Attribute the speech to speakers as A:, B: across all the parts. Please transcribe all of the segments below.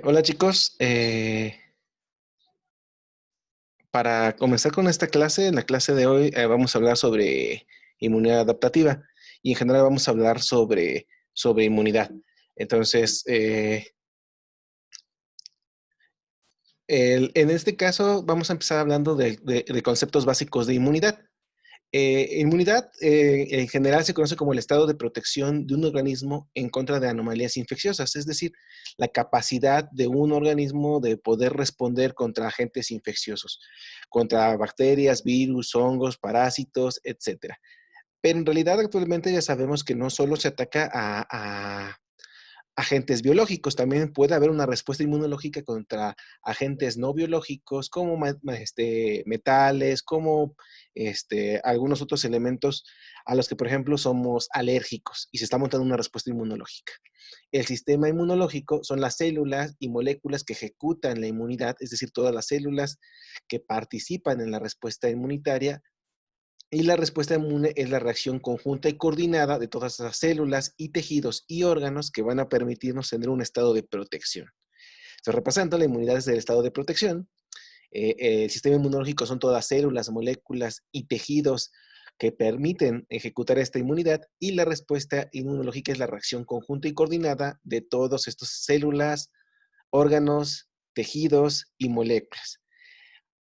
A: Hola chicos, para comenzar con esta clase, en la clase de hoy vamos a hablar sobre inmunidad adaptativa y en general vamos a hablar sobre inmunidad. Entonces, en este caso vamos a empezar hablando de conceptos básicos de inmunidad. Inmunidad en general se conoce como el estado de protección de un organismo en contra de anomalías infecciosas, es decir, la capacidad de un organismo de poder responder contra agentes infecciosos, contra bacterias, virus, hongos, parásitos, etcétera. Pero en realidad actualmente ya sabemos que no solo se ataca a agentes biológicos, también puede haber una respuesta inmunológica contra agentes no biológicos como metales, como algunos otros elementos a los que, por ejemplo, somos alérgicos y se está montando una respuesta inmunológica. El sistema inmunológico son las células y moléculas que ejecutan la inmunidad, es decir, todas las células que participan en la respuesta inmunitaria, y la respuesta inmune es la reacción conjunta y coordinada de todas las células y tejidos y órganos que van a permitirnos tener un estado de protección. Entonces, repasando, la inmunidad es el estado de protección. El sistema inmunológico son todas células, moléculas y tejidos que permiten ejecutar esta inmunidad, y la respuesta inmunológica es la reacción conjunta y coordinada de todas estas células, órganos, tejidos y moléculas.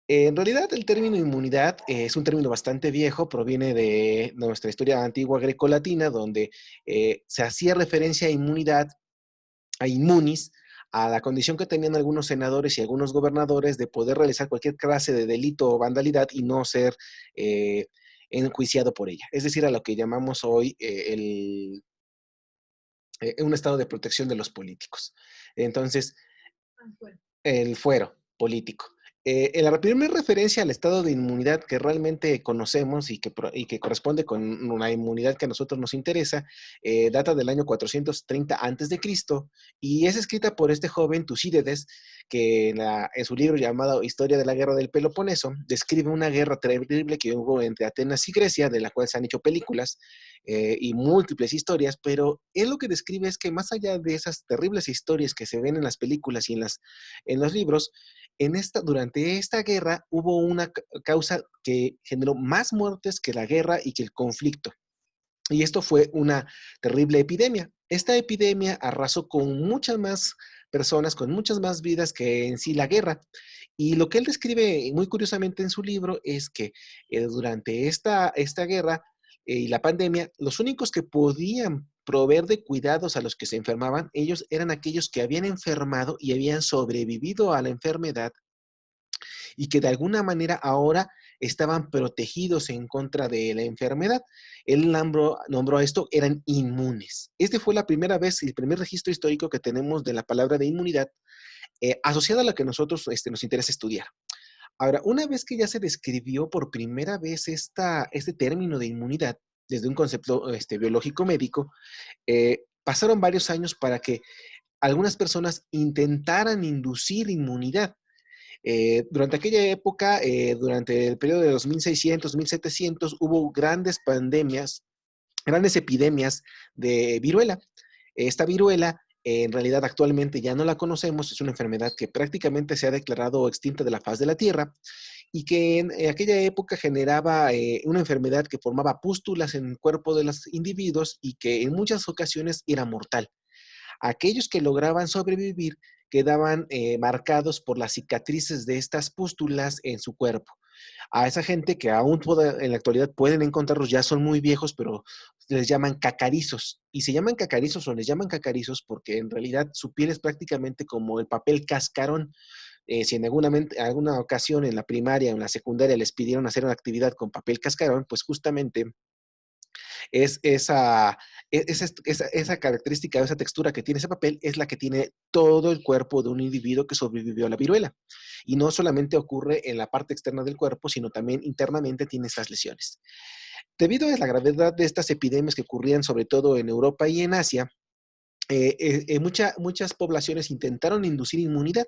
A: En realidad, el término inmunidad es un término bastante viejo, proviene de nuestra historia antigua grecolatina, donde se hacía referencia a inmunidad, a inmunis, a la condición que tenían algunos senadores y algunos gobernadores de poder realizar cualquier clase de delito o vandalidad y no ser eh, enjuiciado por ella. Es decir, a lo que llamamos hoy un estado de protección de los políticos. Entonces, el fuero político. En la primera referencia al estado de inmunidad que realmente conocemos y que corresponde con una inmunidad que a nosotros nos interesa, data del año 430 antes de Cristo, y es escrita por este joven Tucídides, que en su libro llamado Historia de la Guerra del Peloponeso describe una guerra terrible que hubo entre Atenas y Grecia, de la cual se han hecho películas y múltiples historias, pero él lo que describe es que más allá de esas terribles historias que se ven en las películas y en los libros, durante esta guerra hubo una causa que generó más muertes que la guerra y que el conflicto. Y esto fue una terrible epidemia. Esta epidemia arrasó con muchas más personas, con muchas más vidas que en sí la guerra. Y lo que él describe muy curiosamente en su libro es que durante esta guerra y la pandemia, los únicos que podían proveer de cuidados a los que se enfermaban, ellos eran aquellos que habían enfermado y habían sobrevivido a la enfermedad y que de alguna manera ahora estaban protegidos en contra de la enfermedad. Él nombró a esto, eran inmunes. Este fue la primera vez, el primer registro histórico que tenemos de la palabra de inmunidad asociada a la que nosotros nos interesa estudiar. Ahora, una vez que ya se describió por primera vez este término de inmunidad desde un concepto biológico médico, pasaron varios años para que algunas personas intentaran inducir inmunidad. Durante aquella época, durante el periodo de 2600, 1700, hubo grandes pandemias, grandes epidemias de viruela. Esta viruela, en realidad actualmente ya no la conocemos, es una enfermedad que prácticamente se ha declarado extinta de la faz de la Tierra y que en aquella época generaba una enfermedad que formaba pústulas en el cuerpo de los individuos y que en muchas ocasiones era mortal. Aquellos que lograban sobrevivir quedaban marcados por las cicatrices de estas pústulas en su cuerpo. A esa gente que aún en la actualidad pueden encontrarlos, ya son muy viejos, pero les llaman cacarizos. Y se llaman cacarizos o les llaman cacarizos porque en realidad su piel es prácticamente como el papel cascarón. Si en alguna ocasión en la primaria o en la secundaria les pidieron hacer una actividad con papel cascarón, pues justamente es esa característica, esa textura que tiene ese papel es la que tiene todo el cuerpo de un individuo que sobrevivió a la viruela. Y no solamente ocurre en la parte externa del cuerpo, sino también internamente tiene estas lesiones. Debido a la gravedad de estas epidemias que ocurrían sobre todo en Europa y en Asia, muchas poblaciones intentaron inducir inmunidad.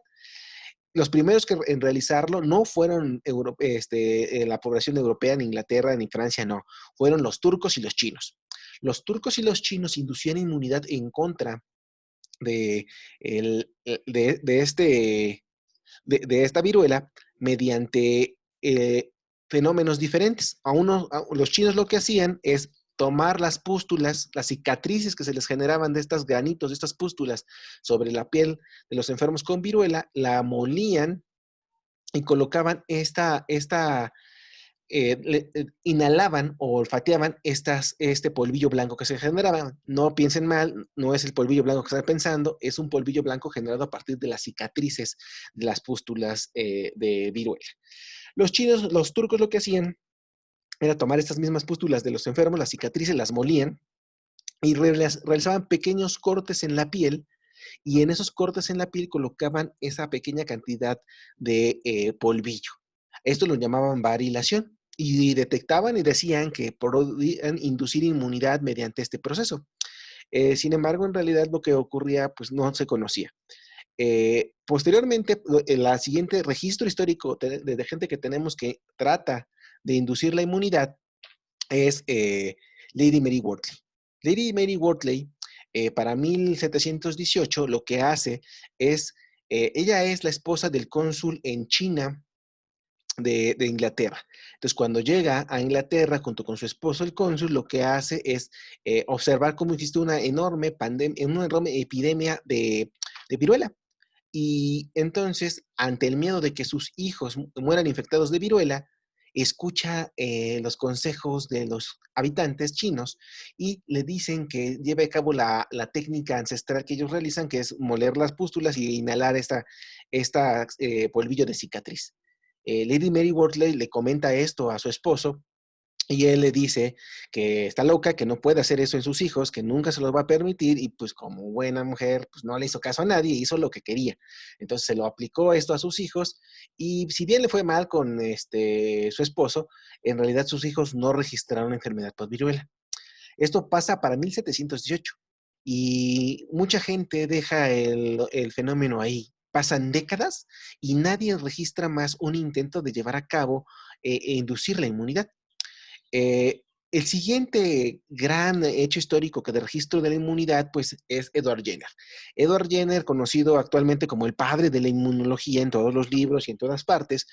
A: Los primeros que en realizarlo no fueron la población europea, ni Inglaterra, ni Francia, no. Fueron los turcos y los chinos. Los turcos y los chinos inducían inmunidad en contra de, de de esta viruela mediante fenómenos diferentes. Los chinos lo que hacían es tomar las pústulas, las cicatrices que se les generaban de estos granitos, de estas pústulas sobre la piel de los enfermos con viruela, la molían y colocaban inhalaban o olfateaban este polvillo blanco que se generaba. No piensen mal, no es el polvillo blanco que están pensando, es un polvillo blanco generado a partir de las cicatrices de las pústulas de viruela. Los chinos, los turcos lo que hacían era tomar estas mismas pústulas de los enfermos, las cicatrices las molían y realizaban pequeños cortes en la piel y en esos cortes en la piel colocaban esa pequeña cantidad de polvillo. Esto lo llamaban varilación y detectaban y decían que podían inducir inmunidad mediante este proceso. Sin embargo, en realidad lo que ocurría pues no se conocía. Posteriormente, el siguiente registro histórico de gente que tenemos que trata de inducir la inmunidad es Lady Mary Wortley. Lady Mary Wortley, para 1718, lo que hace es, ella es la esposa del cónsul en China de Inglaterra. Entonces, cuando llega a Inglaterra junto con su esposo, el cónsul, lo que hace es observar cómo existe una enorme pandemia, una enorme epidemia de viruela. Y entonces, ante el miedo de que sus hijos mueran infectados de viruela, escucha los consejos de los habitantes chinos y le dicen que lleve a cabo la técnica ancestral que ellos realizan, que es moler las pústulas y inhalar esta polvillo de cicatriz. Lady Mary Wortley le comenta esto a su esposo y él le dice que está loca, que no puede hacer eso en sus hijos, que nunca se los va a permitir y pues como buena mujer, pues no le hizo caso a nadie, hizo lo que quería. Entonces se lo aplicó esto a sus hijos y si bien le fue mal con su esposo, en realidad sus hijos no registraron enfermedad por viruela. Esto pasa para 1718 y mucha gente deja el fenómeno ahí. Pasan décadas y nadie registra más un intento de llevar a cabo e inducir la inmunidad. El siguiente gran hecho histórico que de registro de la inmunidad, pues, es Edward Jenner. Edward Jenner, conocido actualmente como el padre de la inmunología en todos los libros y en todas partes,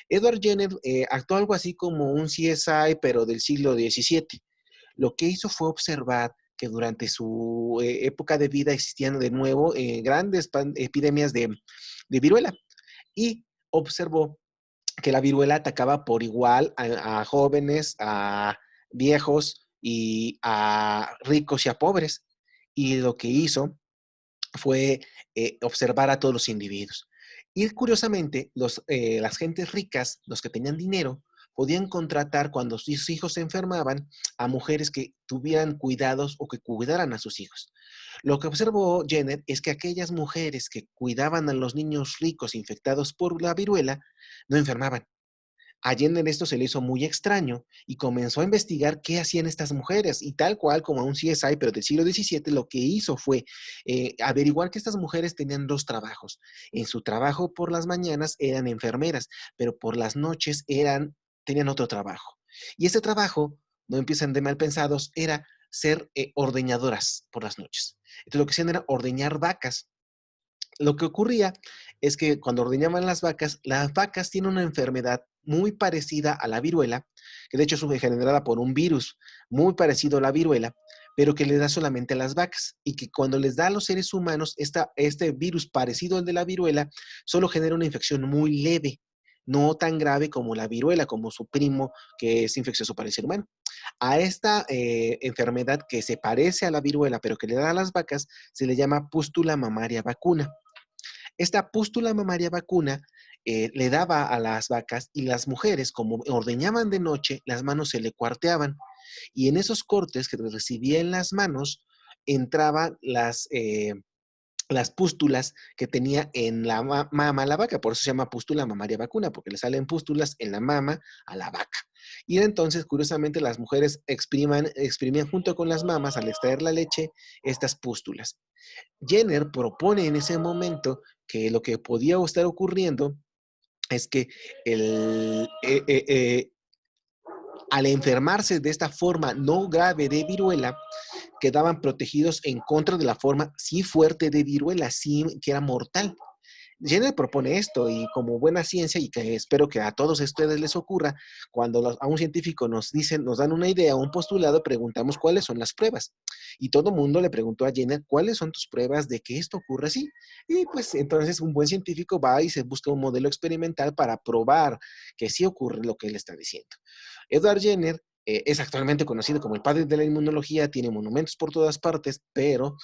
A: Edward Jenner actuó algo así como un CSI, pero del siglo XVII. Lo que hizo fue observar que durante su época de vida existían de nuevo grandes epidemias de viruela y observó que la viruela atacaba por igual a jóvenes, a viejos y a ricos y a pobres. Y lo que hizo fue observar a todos los individuos. Y curiosamente, las gentes ricas, los que tenían dinero, podían contratar cuando sus hijos se enfermaban a mujeres que tuvieran cuidados o que cuidaran a sus hijos. Lo que observó Jenner es que aquellas mujeres que cuidaban a los niños ricos infectados por la viruela no enfermaban. A Jenner esto se le hizo muy extraño y comenzó a investigar qué hacían estas mujeres y tal cual como a un CSI, pero del siglo XVII, lo que hizo fue averiguar que estas mujeres tenían dos trabajos. En su trabajo por las mañanas eran enfermeras, pero por las noches tenían otro trabajo. Y ese trabajo, no empiezan de mal pensados, era ser ordeñadoras por las noches. Entonces lo que hacían era ordeñar vacas. Lo que ocurría es que cuando ordeñaban las vacas tienen una enfermedad muy parecida a la viruela, que de hecho es generada por un virus muy parecido a la viruela, pero que le da solamente a las vacas y que cuando les da a los seres humanos este virus parecido al de la viruela, solo genera una infección muy leve, no tan grave como la viruela, como su primo que es infeccioso para el ser humano. A esta enfermedad que se parece a la viruela, pero que le da a las vacas, se le llama pústula mamaria vacuna. Esta pústula mamaria vacuna le daba a las vacas y las mujeres, como ordeñaban de noche, las manos se le cuarteaban. Y en esos cortes que recibía en las manos, entraban las pústulas que tenía en la mama la vaca. Por eso se llama pústula mamaria vacuna, porque le salen pústulas en la mama a la vaca. Y entonces, curiosamente, las mujeres exprimían junto con las mamas, al extraer la leche, estas pústulas. Jenner propone en ese momento que lo que podía estar ocurriendo es que el, Al enfermarse de esta forma no grave de viruela, quedaban protegidos en contra de la forma sí fuerte de viruela, sí que era mortal. Jenner propone esto y como buena ciencia, y que espero que a todos ustedes les ocurra, cuando a un científico nos dicen, nos dan una idea, un postulado, preguntamos cuáles son las pruebas. Y todo el mundo le preguntó a Jenner, ¿cuáles son tus pruebas de que esto ocurre así? Y pues entonces un buen científico va y se busca un modelo experimental para probar que sí ocurre lo que él está diciendo. Edward Jenner es actualmente conocido como el padre de la inmunología, tiene monumentos por todas partes, pero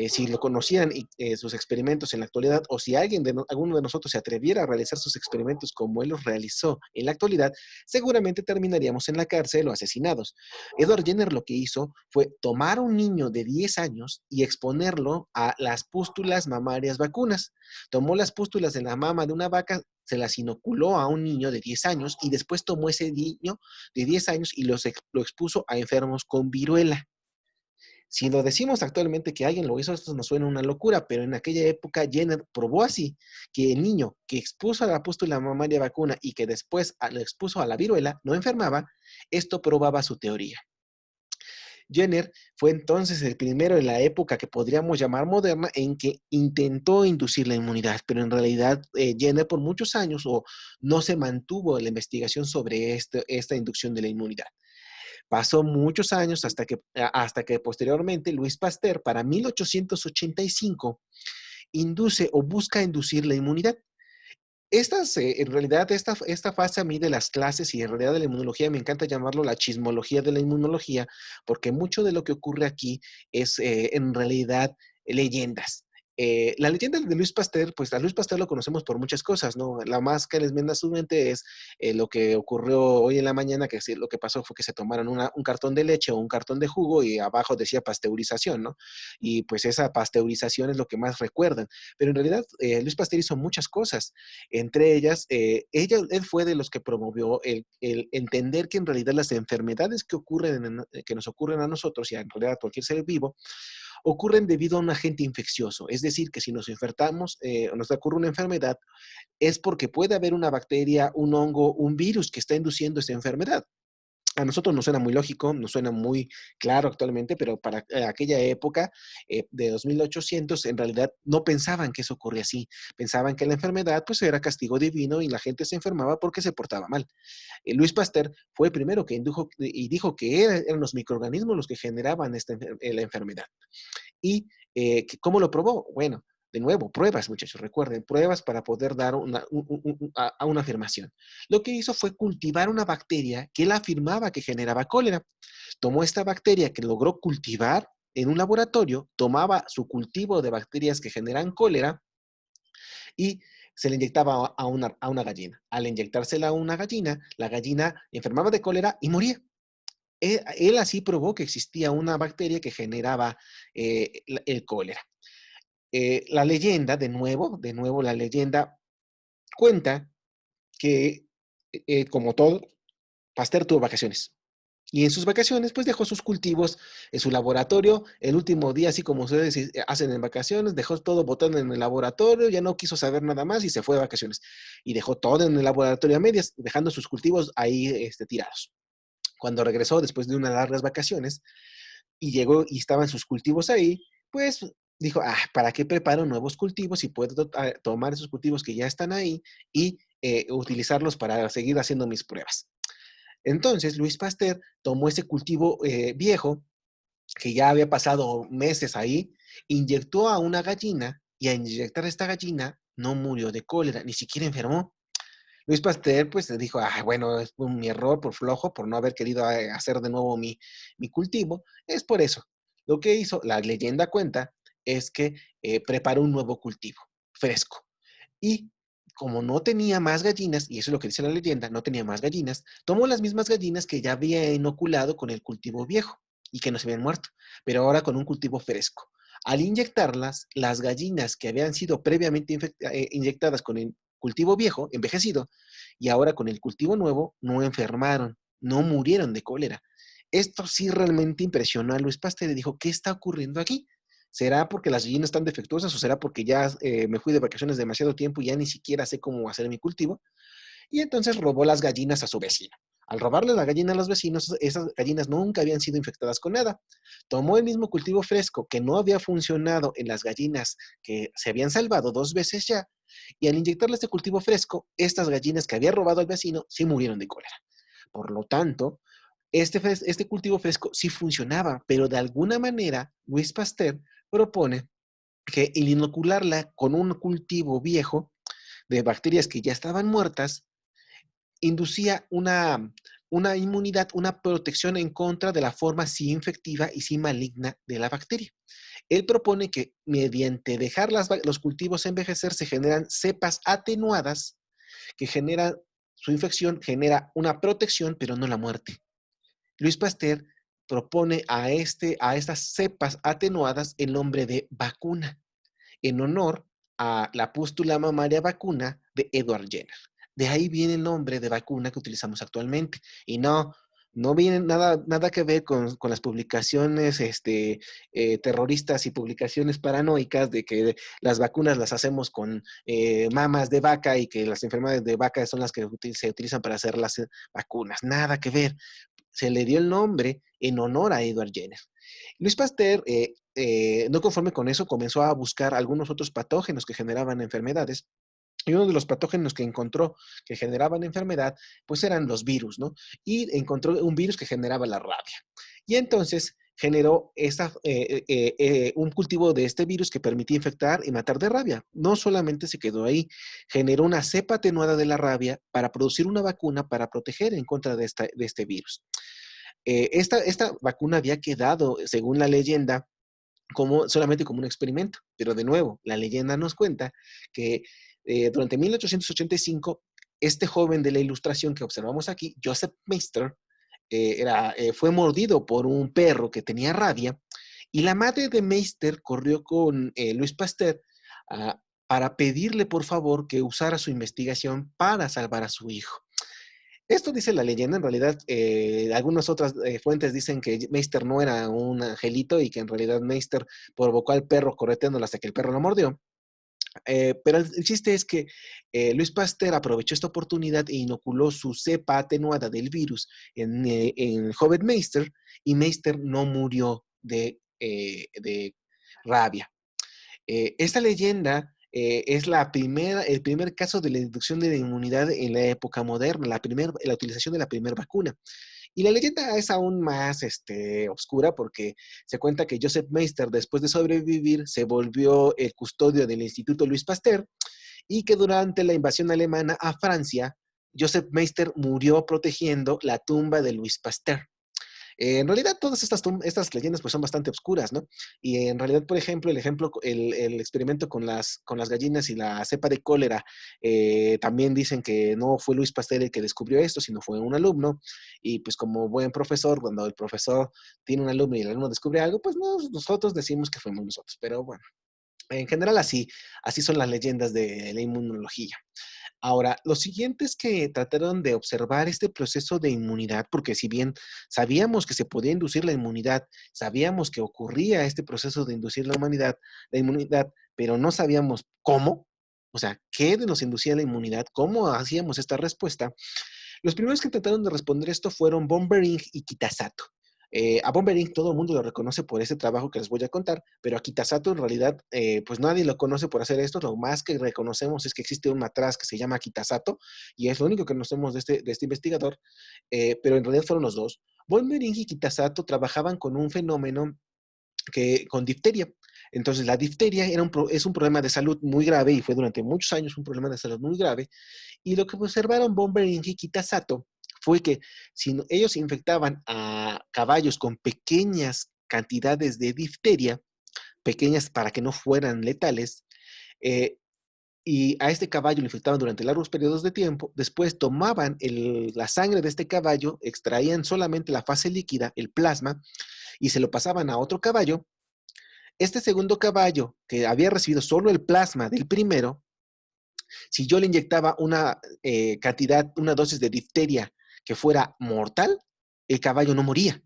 A: si lo conocieran y sus experimentos en la actualidad, o si alguno de nosotros se atreviera a realizar sus experimentos como él los realizó en la actualidad, seguramente terminaríamos en la cárcel o asesinados. Edward Jenner lo que hizo fue tomar a un niño de 10 años y exponerlo a las pústulas mamarias vacunas. Tomó las pústulas de la mama de una vaca, se las inoculó a un niño de 10 años y después tomó ese niño de 10 años y lo expuso a enfermos con viruela. Si lo decimos actualmente que alguien lo hizo, esto nos suena una locura, pero en aquella época Jenner probó así que el niño que expuso a la pústula mamaria vacuna y que después lo expuso a la viruela no enfermaba, esto probaba su teoría. Jenner fue entonces el primero en la época que podríamos llamar moderna en que intentó inducir la inmunidad, pero en realidad Jenner por muchos años no se mantuvo la investigación sobre esta inducción de la inmunidad. Pasó muchos años hasta que posteriormente Luis Pasteur, para 1885, induce o busca inducir la inmunidad. En realidad, esta fase a mí de las clases y en realidad de la inmunología, me encanta llamarlo la chismología de la inmunología, porque mucho de lo que ocurre aquí es en realidad leyendas. La leyenda de Luis Pasteur, pues a Luis Pasteur lo conocemos por muchas cosas, ¿no? La más que les viene a su mente es lo que ocurrió hoy en la mañana, que lo que pasó fue que se tomaron un cartón de leche o un cartón de jugo y abajo decía pasteurización, ¿no? Y pues esa pasteurización es lo que más recuerdan. Pero en realidad Luis Pasteur hizo muchas cosas. Entre ellas, él fue de los que promovió el entender que en realidad las enfermedades que nos ocurren a nosotros y en realidad a cualquier ser vivo, ocurren debido a un agente infeccioso. Es decir, que si nos infectamos o nos ocurre una enfermedad, es porque puede haber una bacteria, un hongo, un virus que está induciendo esa enfermedad. A nosotros nos suena muy lógico, nos suena muy claro actualmente, pero para aquella época de 2800 en realidad no pensaban que eso ocurría así. Pensaban que la enfermedad pues era castigo divino y la gente se enfermaba porque se portaba mal. Luis Pasteur fue el primero que indujo y dijo que eran los microorganismos los que generaban la enfermedad. ¿Y cómo lo probó? Bueno, de nuevo, pruebas, muchachos, recuerden, pruebas para poder dar a una afirmación. Lo que hizo fue cultivar una bacteria que él afirmaba que generaba cólera. Tomó esta bacteria que logró cultivar en un laboratorio, tomaba su cultivo de bacterias que generan cólera y se le inyectaba a una gallina. Al inyectársela a una gallina, la gallina enfermaba de cólera y moría. Él así probó que existía una bacteria que generaba el cólera. La leyenda, de nuevo, la leyenda cuenta que, como todo, Pasteur tuvo vacaciones. Y en sus vacaciones, pues dejó sus cultivos en su laboratorio. El último día, así como ustedes hacen en vacaciones, dejó todo botando en el laboratorio, ya no quiso saber nada más y se fue de vacaciones. Y dejó todo en el laboratorio a medias, dejando sus cultivos ahí tirados. Cuando regresó después de unas largas vacaciones y llegó y estaban sus cultivos ahí, pues dijo, ¿para qué preparo nuevos cultivos si puedo tomar esos cultivos que ya están ahí y utilizarlos para seguir haciendo mis pruebas? Entonces, Luis Pasteur tomó ese cultivo viejo, que ya había pasado meses ahí, inyectó a una gallina y al inyectar a esta gallina no murió de cólera, ni siquiera enfermó. Luis Pasteur pues le dijo, bueno, es mi error por flojo, por no haber querido hacer de nuevo mi cultivo, es por eso. Lo que hizo, la leyenda cuenta, es que preparó un nuevo cultivo, fresco. Y como no tenía más gallinas, y eso es lo que dice la leyenda, no tenía más gallinas, tomó las mismas gallinas que ya había inoculado con el cultivo viejo y que no se habían muerto, pero ahora con un cultivo fresco. Al inyectarlas, las gallinas que habían sido previamente inyectadas con el cultivo viejo, envejecido, y ahora con el cultivo nuevo, no enfermaron, no murieron de cólera. Esto sí realmente impresionó a Luis Pasteur y dijo, ¿qué está ocurriendo aquí? ¿Será porque las gallinas están defectuosas o será porque ya me fui de vacaciones demasiado tiempo y ya ni siquiera sé cómo hacer mi cultivo? Y entonces robó las gallinas a su vecino. Al robarle la gallina a los vecinos, esas gallinas nunca habían sido infectadas con nada. Tomó el mismo cultivo fresco que no había funcionado en las gallinas que se habían salvado 2 veces ya, y al inyectarle este cultivo fresco, estas gallinas que había robado al vecino sí murieron de cólera. Por lo tanto, este cultivo fresco sí funcionaba, pero de alguna manera Luis Pasteur propone que el inocularla con un cultivo viejo de bacterias que ya estaban muertas inducía una inmunidad, una protección en contra de la forma sí infectiva y sí maligna de la bacteria. Él propone que mediante dejar los cultivos envejecer se generan cepas atenuadas que generan su infección, genera una protección, pero no la muerte. Luis Pasteur propone a estas cepas atenuadas el nombre de vacuna, en honor a la pústula mamaria vacuna de Edward Jenner. De ahí viene el nombre de vacuna que utilizamos actualmente. Y no viene nada que ver con las publicaciones terroristas y publicaciones paranoicas de que las vacunas las hacemos con mamas de vaca y que las enfermedades de vaca son las que se utilizan para hacer las vacunas. Nada que ver. Se le dio el nombre en honor a Edward Jenner. Luis Pasteur, no conforme con eso, comenzó a buscar algunos otros patógenos que generaban enfermedades. Y uno de los patógenos que encontró que generaban enfermedad, pues eran los virus, ¿no? Y encontró un virus que generaba la rabia. Y entonces generó un cultivo de este virus que permitía infectar y matar de rabia. No solamente se quedó ahí, generó una cepa atenuada de la rabia para producir una vacuna para proteger en contra de este virus. Esta vacuna había quedado, según la leyenda, solamente como un experimento, pero de nuevo, la leyenda nos cuenta que durante 1885, este joven de la ilustración que observamos aquí, Joseph Meister, fue mordido por un perro que tenía rabia, y la madre de Meister corrió con Luis Pasteur para pedirle por favor que usara su investigación para salvar a su hijo. Esto dice la leyenda, en realidad algunas otras fuentes dicen que Meister no era un angelito y que en realidad Meister provocó al perro correteándolo hasta que el perro lo mordió. Pero el chiste es que Luis Pasteur aprovechó esta oportunidad e inoculó su cepa atenuada del virus en el joven Meister, y Meister no murió de rabia. Esta leyenda es el primer caso de la inducción de la inmunidad en la época moderna, la utilización de la primera vacuna. Y la leyenda es aún más oscura porque se cuenta que Joseph Meister, después de sobrevivir, se volvió el custodio del Instituto Luis Pasteur, y que durante la invasión alemana a Francia, Joseph Meister murió protegiendo la tumba de Luis Pasteur. En realidad, todas estas leyendas pues, son bastante oscuras, ¿no? Y en realidad, por ejemplo, el experimento con las gallinas y la cepa de cólera, también dicen que no fue Luis Pasteur el que descubrió esto, sino fue un alumno. Y pues como buen profesor, cuando el profesor tiene un alumno y el alumno descubre algo, pues nosotros decimos que fuimos nosotros. Pero bueno, en general así son las leyendas de la inmunología. Ahora, los siguientes que trataron de observar este proceso de inmunidad, porque si bien sabíamos que se podía inducir la inmunidad, sabíamos que ocurría este proceso de inducir la inmunidad, pero no sabíamos cómo, o sea, qué nos inducía la inmunidad, cómo hacíamos esta respuesta. Los primeros que trataron de responder esto fueron Bombering y Kitasato. A Bombering todo el mundo lo reconoce por ese trabajo que les voy a contar, pero a Kitasato en realidad pues nadie lo conoce por hacer esto. Lo más que reconocemos es que existe un matraz que se llama Kitasato y es lo único que conocemos de este investigador, pero en realidad fueron los dos. Bombering y Kitasato trabajaban con un fenómeno con difteria. Entonces, la difteria es un problema de salud muy grave y fue durante muchos años un problema de salud muy grave. Y lo que observaron Bombering y Kitasato fue que si ellos infectaban a caballos con pequeñas cantidades de difteria, pequeñas para que no fueran letales, eh, y a este caballo lo infectaban durante largos periodos de tiempo, después tomaban la sangre de este caballo, extraían solamente la fase líquida, el plasma, y se lo pasaban a otro caballo. Este segundo caballo, que había recibido solo el plasma del primero, si yo le inyectaba una dosis de difteria que fuera mortal, el caballo no moría.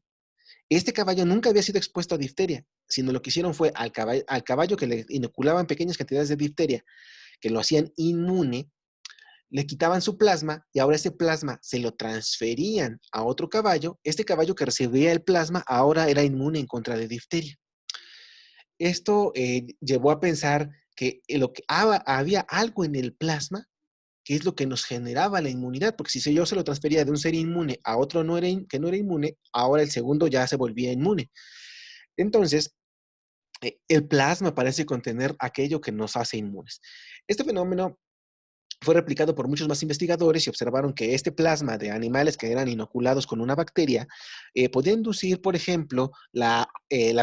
A: Este caballo nunca había sido expuesto a difteria, sino lo que hicieron fue al caballo que le inoculaban pequeñas cantidades de difteria, que lo hacían inmune, le quitaban su plasma y ahora ese plasma se lo transferían a otro caballo. Este caballo que recibía el plasma ahora era inmune en contra de difteria. Esto llevó a pensar que, había algo en el plasma que es lo que nos generaba la inmunidad, porque si yo se lo transfería de un ser inmune a otro que no era inmune, ahora el segundo ya se volvía inmune. Entonces, el plasma parece contener aquello que nos hace inmunes. Este fenómeno fue replicado por muchos más investigadores y observaron que este plasma de animales que eran inoculados con una bacteria podía inducir, por ejemplo, la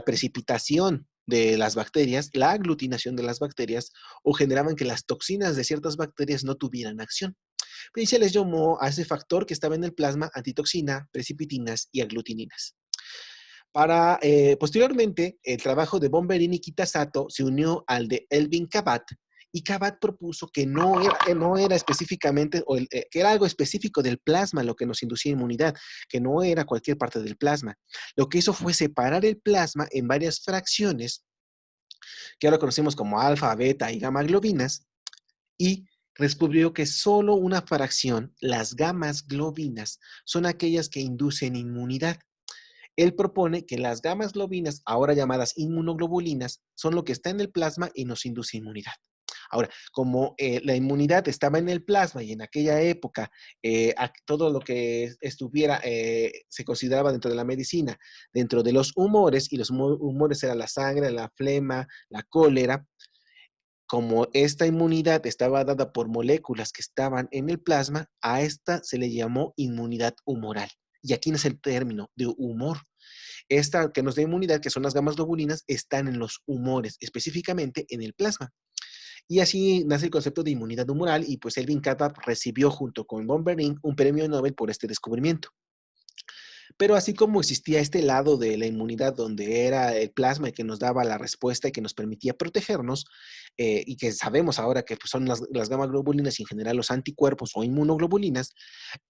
A: precipitación de las bacterias, la aglutinación de las bacterias, o generaban que las toxinas de ciertas bacterias no tuvieran acción. Y se les llamó a ese factor que estaba en el plasma antitoxina, precipitinas y aglutininas. Posteriormente, el trabajo de Bomberin y Kitasato se unió al de Elvin Kabat, y Kabat propuso que no era específicamente, que era algo específico del plasma lo que nos inducía inmunidad, que no era cualquier parte del plasma. Lo que hizo fue separar el plasma en varias fracciones, que ahora conocemos como alfa, beta y gamma globinas, y descubrió que solo una fracción, las gamas globinas, son aquellas que inducen inmunidad. Él propone que las gamas globinas, ahora llamadas inmunoglobulinas, son lo que está en el plasma y nos induce inmunidad. Ahora, como la inmunidad estaba en el plasma y en aquella época todo lo que estuviera se consideraba dentro de la medicina, dentro de los humores, y los humores eran la sangre, la flema, la cólera, como esta inmunidad estaba dada por moléculas que estaban en el plasma, a esta se le llamó inmunidad humoral. Y aquí nace el término de humor. Esta que nos da inmunidad, que son las gamas globulinas, están en los humores, específicamente en el plasma. Y así nace el concepto de inmunidad humoral, y pues Elvin Kattab recibió junto con von Behring un premio Nobel por este descubrimiento. Pero así como existía este lado de la inmunidad donde era el plasma y que nos daba la respuesta y que nos permitía protegernos, y que sabemos ahora que pues, son las gamma globulinas y en general los anticuerpos o inmunoglobulinas,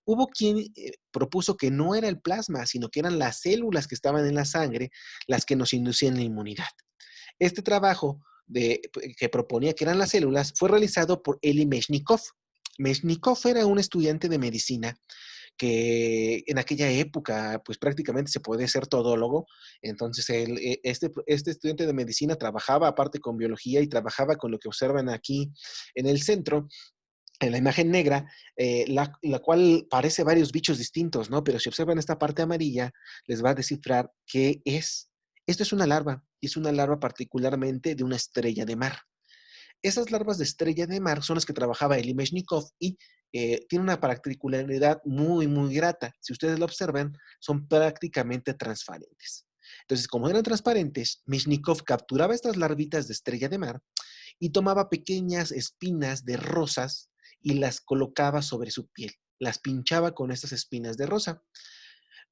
A: hubo quien propuso que no era el plasma, sino que eran las células que estaban en la sangre las que nos inducían la inmunidad. Este trabajo que proponía que eran las células fue realizado por Eli Meshnikov. Meshnikov era un estudiante de medicina que en aquella época, pues prácticamente se puede ser todólogo. Entonces, este estudiante de medicina trabajaba aparte con biología y trabajaba con lo que observan aquí en el centro, en la imagen negra, la cual parece varios bichos distintos, ¿no? Pero si observan esta parte amarilla, les va a descifrar qué es. Esto es una larva, y es una larva particularmente de una estrella de mar. Esas larvas de estrella de mar son las que trabajaba Eli Meshnikov, y tiene una particularidad muy, muy grata. Si ustedes lo observan, son prácticamente transparentes. Entonces, como eran transparentes, Meshnikov capturaba estas larvitas de estrella de mar y tomaba pequeñas espinas de rosas y las colocaba sobre su piel. Las pinchaba con estas espinas de rosa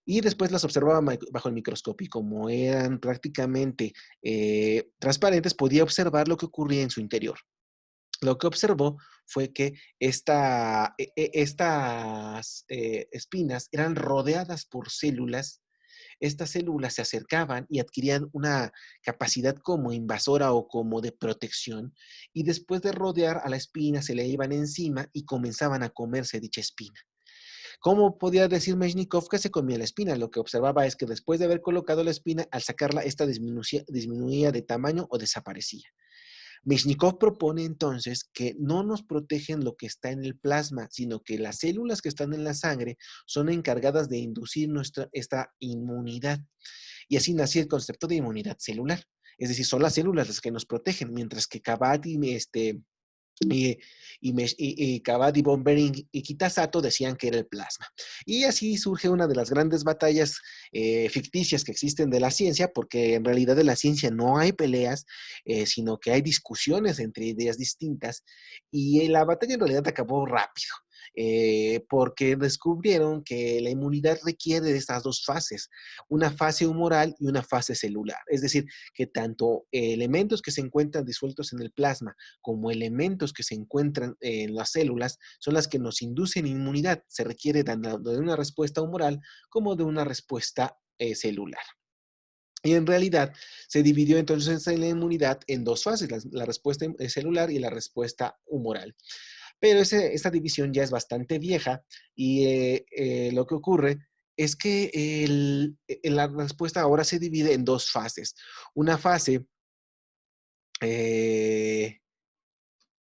A: y después las observaba bajo el microscopio, y como eran prácticamente transparentes, podía observar lo que ocurría en su interior. Lo que observó fue que estas espinas eran rodeadas por células. Estas células se acercaban y adquirían una capacidad como invasora o como de protección, y después de rodear a la espina se le iban encima y comenzaban a comerse dicha espina. ¿Cómo podía decir Meshnikov que se comía la espina? Lo que observaba es que después de haber colocado la espina, al sacarla, esta disminuía de tamaño o desaparecía. Meshnikov propone entonces que no nos protegen lo que está en el plasma, sino que las células que están en la sangre son encargadas de inducir esta inmunidad. Y así nació el concepto de inmunidad celular. Es decir, son las células las que nos protegen, mientras que Kabat y Kabat y von Behring y Kitasato decían que era el plasma. Y así surge una de las grandes batallas ficticias que existen de la ciencia, porque en realidad de la ciencia no hay peleas, sino que hay discusiones entre ideas distintas, y la batalla en realidad acabó rápido. Porque descubrieron que la inmunidad requiere de estas dos fases, una fase humoral y una fase celular. Es decir, que tanto elementos que se encuentran disueltos en el plasma como elementos que se encuentran en las células son las que nos inducen inmunidad. Se requiere tanto de una respuesta humoral como de una respuesta celular. Y en realidad se dividió entonces la inmunidad en dos fases, la respuesta celular y la respuesta humoral. Pero esta división ya es bastante vieja y lo que ocurre es que la respuesta ahora se divide en dos fases. Una fase, eh,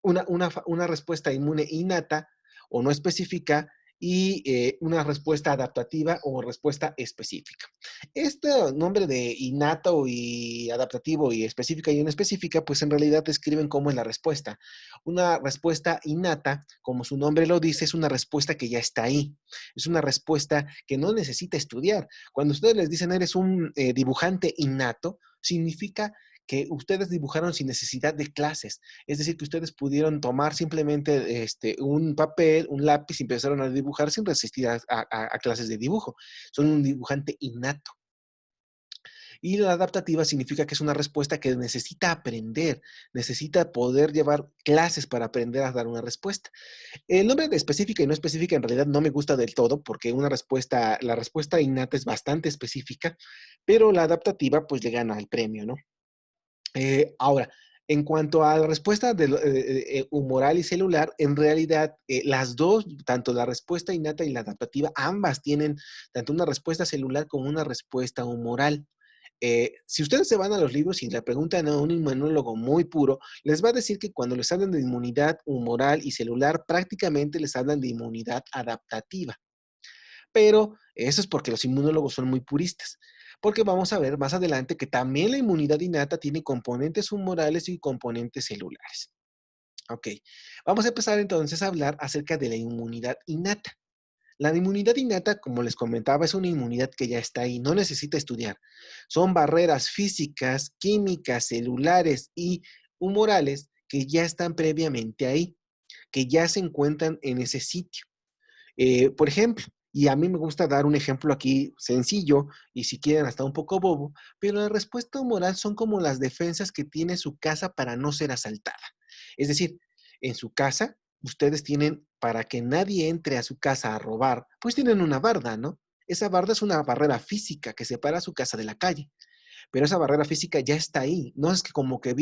A: una respuesta inmune innata o no específica y una respuesta adaptativa o respuesta específica. Este nombre de innato y adaptativo y específica y inespecífica, pues en realidad describen cómo es la respuesta. Una respuesta innata, como su nombre lo dice, es una respuesta que ya está ahí. Es una respuesta que no necesita estudiar. Cuando ustedes les dicen eres un dibujante innato, significa que ustedes dibujaron sin necesidad de clases. Es decir, que ustedes pudieron tomar simplemente un papel, un lápiz y empezaron a dibujar sin resistir a clases de dibujo. Son un dibujante innato. Y la adaptativa significa que es una respuesta que necesita aprender, necesita poder llevar clases para aprender a dar una respuesta. El nombre de específica y no específica en realidad no me gusta del todo porque la respuesta innata es bastante específica, pero la adaptativa pues le gana el premio, ¿no? Ahora, en cuanto a la respuesta humoral y celular, en realidad las dos, tanto la respuesta innata y la adaptativa, ambas tienen tanto una respuesta celular como una respuesta humoral. Si ustedes se van a los libros y le preguntan a un inmunólogo muy puro, les va a decir que cuando les hablan de inmunidad humoral y celular, prácticamente les hablan de inmunidad adaptativa. Pero eso es porque los inmunólogos son muy puristas, porque vamos a ver más adelante que también la inmunidad innata tiene componentes humorales y componentes celulares. Ok, vamos a empezar entonces a hablar acerca de la inmunidad innata. La inmunidad innata, como les comentaba, es una inmunidad que ya está ahí, no necesita estudiar. Son barreras físicas, químicas, celulares y humorales que ya están previamente ahí, que ya se encuentran en ese sitio. Por ejemplo, y a mí me gusta dar un ejemplo aquí sencillo y si quieren hasta un poco bobo, pero la respuesta moral son como las defensas que tiene su casa para no ser asaltada. Es decir, en su casa, ustedes tienen, para que nadie entre a su casa a robar, pues tienen una barda, ¿no? Esa barda es una barrera física que separa su casa de la calle, pero esa barrera física ya está ahí. No es que como que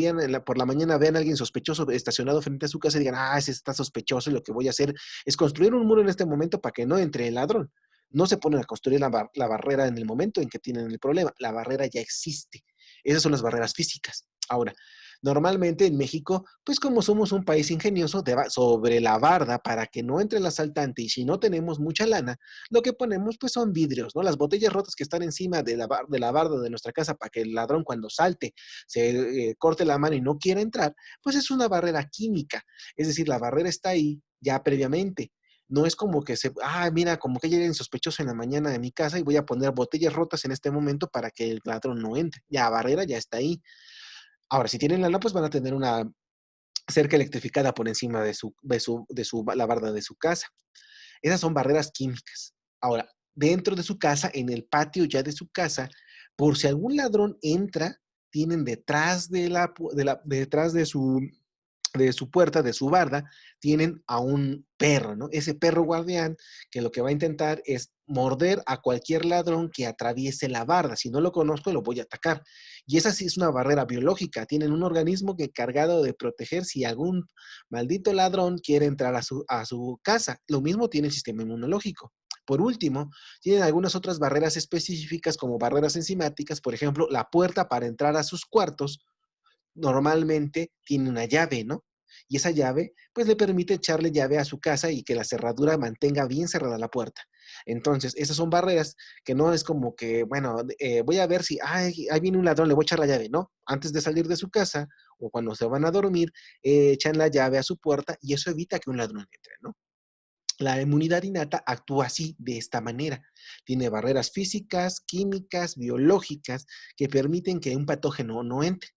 A: por la mañana vean a alguien sospechoso estacionado frente a su casa y digan, ese está sospechoso y lo que voy a hacer es construir un muro en este momento para que no entre el ladrón. No se ponen a construir la barrera en el momento en que tienen el problema. La barrera ya existe. Esas son las barreras físicas. Ahora, normalmente en México, pues como somos un país ingenioso, sobre la barda para que no entre el asaltante y si no tenemos mucha lana, lo que ponemos pues son vidrios, ¿no? Las botellas rotas que están encima de la barda de nuestra casa para que el ladrón cuando salte se corte la mano y no quiera entrar, pues es una barrera química. Es decir, la barrera está ahí ya previamente. No es como que mira, como que hay alguien sospechoso en la mañana de mi casa y voy a poner botellas rotas en este momento para que el ladrón no entre. Ya, la barrera ya está ahí. Ahora, si tienen lana, pues van a tener una cerca electrificada por encima la barda de su casa. Esas son barreras químicas. Ahora, dentro de su casa, en el patio ya de su casa, por si algún ladrón entra, tienen detrás detrás de su puerta, de su barda, tienen a un perro, ¿no? Ese perro guardián que lo que va a intentar es morder a cualquier ladrón que atraviese la barda. Si no lo conozco, lo voy a atacar. Y esa sí es una barrera biológica. Tienen un organismo que cargado de proteger si algún maldito ladrón quiere entrar a su casa. Lo mismo tiene el sistema inmunológico. Por último, tienen algunas otras barreras específicas como barreras enzimáticas, por ejemplo, la puerta para entrar a sus cuartos normalmente tiene una llave, ¿no? Y esa llave, pues le permite echarle llave a su casa y que la cerradura mantenga bien cerrada la puerta. Entonces, esas son barreras que no es como que, bueno, voy a ver si, ahí viene un ladrón, le voy a echar la llave, ¿no? Antes de salir de su casa o cuando se van a dormir, echan la llave a su puerta y eso evita que un ladrón entre, ¿no? La inmunidad innata actúa así, de esta manera. Tiene barreras físicas, químicas, biológicas que permiten que un patógeno no entre.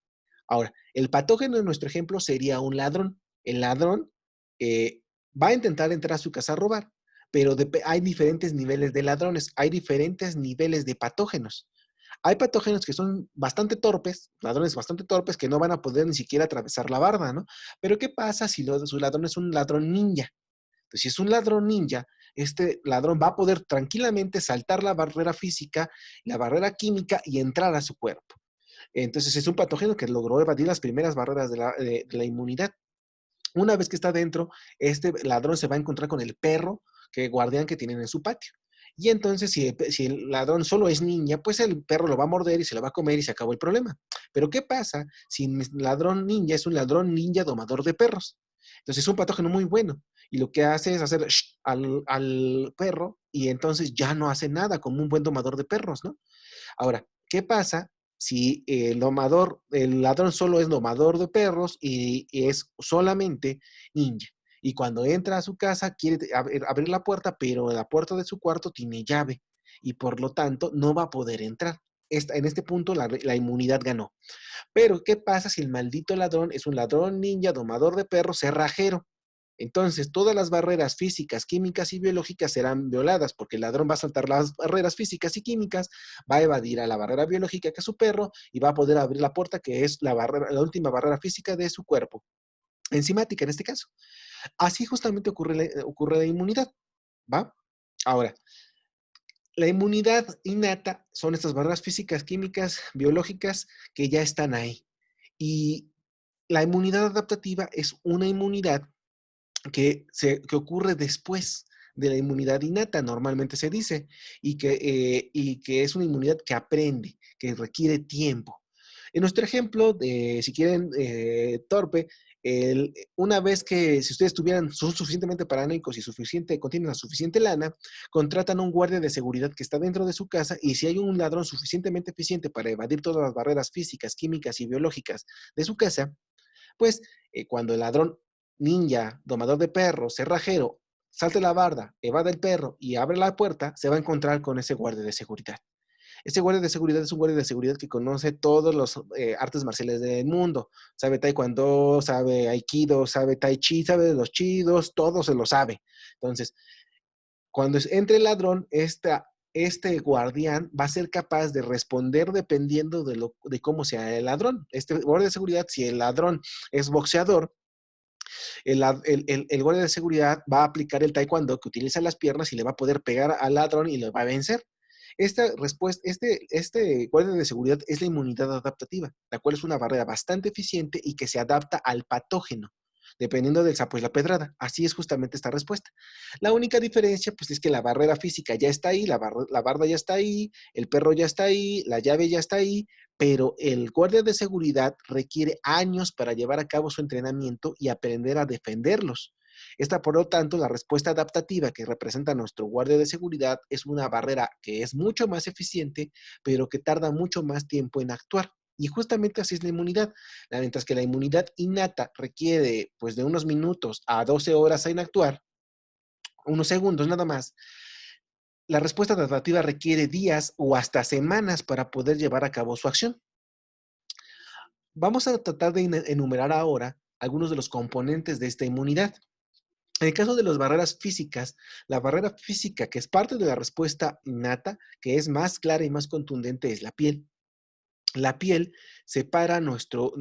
A: Ahora, el patógeno en nuestro ejemplo sería un ladrón. El ladrón eh, va a intentar entrar a su casa a robar, pero hay diferentes niveles de ladrones, hay diferentes niveles de patógenos. Hay patógenos que son bastante torpes, ladrones bastante torpes que no van a poder ni siquiera atravesar la barda, ¿no? Pero ¿qué pasa si su ladrón es un ladrón ninja? Pues si es un ladrón ninja, este ladrón va a poder tranquilamente saltar la barrera física, la barrera química y entrar a su cuerpo. Entonces es un patógeno que logró evadir las primeras barreras de la inmunidad. Una vez que está dentro, este ladrón se va a encontrar con el perro guardián que tienen en su patio. Y entonces, si el ladrón solo es niña, pues el perro lo va a morder y se lo va a comer y se acabó el problema. Pero ¿qué pasa si el ladrón ninja es un ladrón ninja domador de perros? Entonces es un patógeno muy bueno. Y lo que hace es hacer al perro y entonces ya no hace nada como un buen domador de perros, ¿no? Ahora, ¿qué pasa si el ladrón solo es domador de perros y es solamente ninja? Y cuando entra a su casa quiere abrir la puerta, pero la puerta de su cuarto tiene llave y por lo tanto no va a poder entrar. En este punto la inmunidad ganó. Pero, ¿qué pasa si el maldito ladrón es un ladrón ninja, domador de perros, cerrajero? Entonces, todas las barreras físicas, químicas y biológicas serán violadas porque el ladrón va a saltar las barreras físicas y químicas, va a evadir a la barrera biológica que es su perro y va a poder abrir la puerta que es la última barrera física de su cuerpo, enzimática en este caso. Así justamente ocurre la inmunidad, ¿va? Ahora, la inmunidad innata son estas barreras físicas, químicas, biológicas que ya están ahí. Y la inmunidad adaptativa es una inmunidad que ocurre después de la inmunidad innata, normalmente se dice, y que es una inmunidad que aprende, que requiere tiempo. En nuestro ejemplo, si quieren, torpe, una vez que si ustedes son suficientemente paranoicos y contienen la suficiente lana, contratan a un guardia de seguridad que está dentro de su casa y si hay un ladrón suficientemente eficiente para evadir todas las barreras físicas, químicas y biológicas de su casa, pues cuando el ladrón ninja, domador de perros, cerrajero, salte la barda, evade el perro y abre la puerta, se va a encontrar con ese guardia de seguridad. Ese guardia de seguridad es un guardia de seguridad que conoce todos los artes marciales del mundo. Sabe taekwondo, sabe aikido, sabe tai chi, sabe de los chidos, todo se lo sabe. Entonces, cuando entre el ladrón, este guardián va a ser capaz de responder dependiendo de cómo sea el ladrón. Este guardia de seguridad, si el ladrón es boxeador, el guardia de seguridad va a aplicar el taekwondo que utiliza las piernas y le va a poder pegar al ladrón y lo va a vencer. Esta respuesta, este guardia de seguridad es la inmunidad adaptativa, la cual es una barrera bastante eficiente y que se adapta al patógeno, dependiendo del sapo y la pedrada. Así es justamente esta respuesta. La única diferencia, pues, es que la barrera física ya está ahí, la barda ya está ahí, el perro ya está ahí, la llave ya está ahí, pero el guardia de seguridad requiere años para llevar a cabo su entrenamiento y aprender a defenderlos. Esta, por lo tanto, la respuesta adaptativa que representa nuestro guardia de seguridad es una barrera que es mucho más eficiente, pero que tarda mucho más tiempo en actuar. Y justamente así es la inmunidad. Mientras que la inmunidad innata requiere pues de unos minutos a 12 horas en actuar, unos segundos nada más, la respuesta adaptativa requiere días o hasta semanas para poder llevar a cabo su acción. Vamos a tratar de enumerar ahora algunos de los componentes de esta inmunidad. En el caso de las barreras físicas, la barrera física que es parte de la respuesta innata, que es más clara y más contundente, es la piel. La piel separa nuestro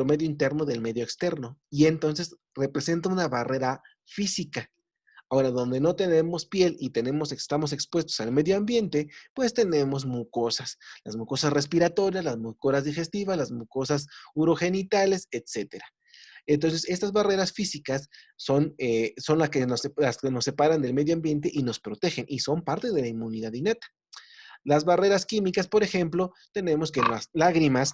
A: medio interno del medio externo y entonces representa una barrera física. Ahora, donde no tenemos piel y estamos expuestos al medio ambiente, pues tenemos mucosas. Las mucosas respiratorias, las mucosas digestivas, las mucosas urogenitales, etcétera. Entonces, estas barreras físicas son las que nos separan del medio ambiente y nos protegen y son parte de la inmunidad innata. Las barreras químicas, por ejemplo, tenemos que las lágrimas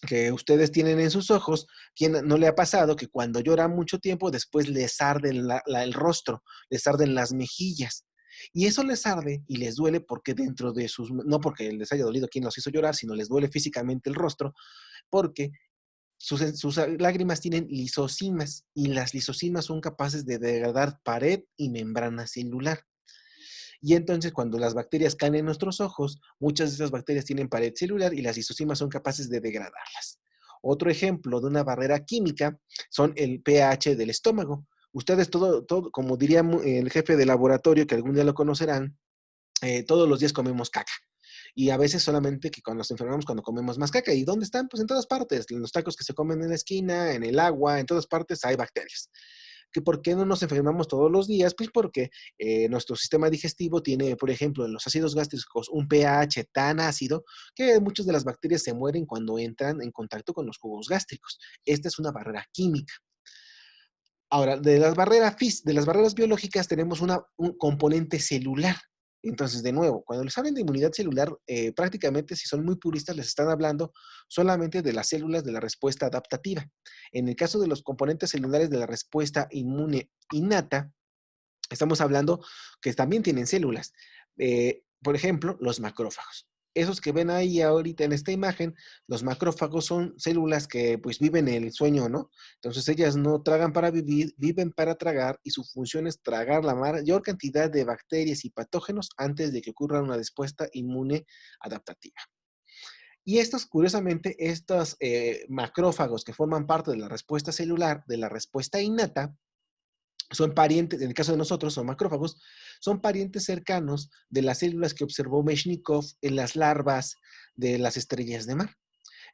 A: que ustedes tienen en sus ojos, ¿quién no le ha pasado que cuando llora mucho tiempo después les arde el rostro, les arden las mejillas? Y eso les arde y les duele porque no porque les haya dolido quien los hizo llorar, sino les duele físicamente el rostro, porque sus lágrimas tienen lisosimas y las lisosimas son capaces de degradar pared y membrana celular. Y entonces cuando las bacterias caen en nuestros ojos, muchas de esas bacterias tienen pared celular y las lisosimas son capaces de degradarlas. Otro ejemplo de una barrera química son el pH del estómago. Ustedes como diría el jefe de laboratorio, que algún día lo conocerán, todos los días comemos caca. Y a veces solamente que cuando nos enfermamos cuando comemos más caca. ¿Y dónde están? Pues en todas partes. En los tacos que se comen en la esquina, en el agua, en todas partes hay bacterias. ¿Que por qué no nos enfermamos todos los días? Pues porque nuestro sistema digestivo tiene, por ejemplo, en los ácidos gástricos un pH tan ácido que muchas de las bacterias se mueren cuando entran en contacto con los jugos gástricos. Esta es una barrera química. Ahora, de las barreras biológicas tenemos un componente celular. Entonces, de nuevo, cuando les hablan de inmunidad celular, prácticamente, si son muy puristas, les están hablando solamente de las células de la respuesta adaptativa. En el caso de los componentes celulares de la respuesta inmune innata, estamos hablando que también tienen células. Por ejemplo, los macrófagos. Esos que ven ahí ahorita en esta imagen, los macrófagos son células que pues viven el sueño, ¿no? Entonces ellas no tragan para vivir, viven para tragar y su función es tragar la mayor cantidad de bacterias y patógenos antes de que ocurra una respuesta inmune adaptativa. Y estos, curiosamente, estos macrófagos que forman parte de la respuesta celular, de la respuesta innata, son parientes, en el caso de nosotros, son macrófagos, son parientes cercanos de las células que observó Meshnikov en las larvas de las estrellas de mar.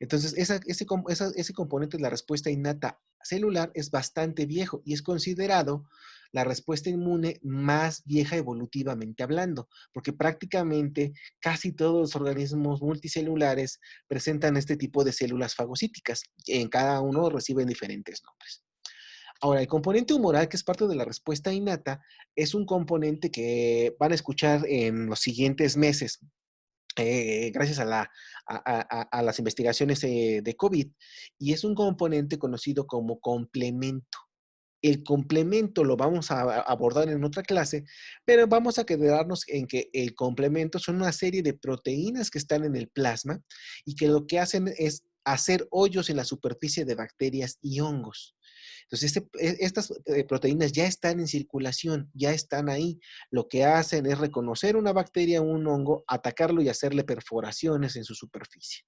A: Entonces, ese componente de la respuesta innata celular es bastante viejo y es considerado la respuesta inmune más vieja evolutivamente hablando, porque prácticamente casi todos los organismos multicelulares presentan este tipo de células fagocíticas. En cada uno reciben diferentes nombres. Ahora, el componente humoral, que es parte de la respuesta innata, es un componente que van a escuchar en los siguientes meses, gracias a las investigaciones de COVID, y es un componente conocido como complemento. El complemento lo vamos a abordar en otra clase, pero vamos a quedarnos en que el complemento son una serie de proteínas que están en el plasma y que lo que hacen es hacer hoyos en la superficie de bacterias y hongos. Entonces, estas proteínas ya están en circulación, ya están ahí. Lo que hacen es reconocer una bacteria o un hongo, atacarlo y hacerle perforaciones en su superficie.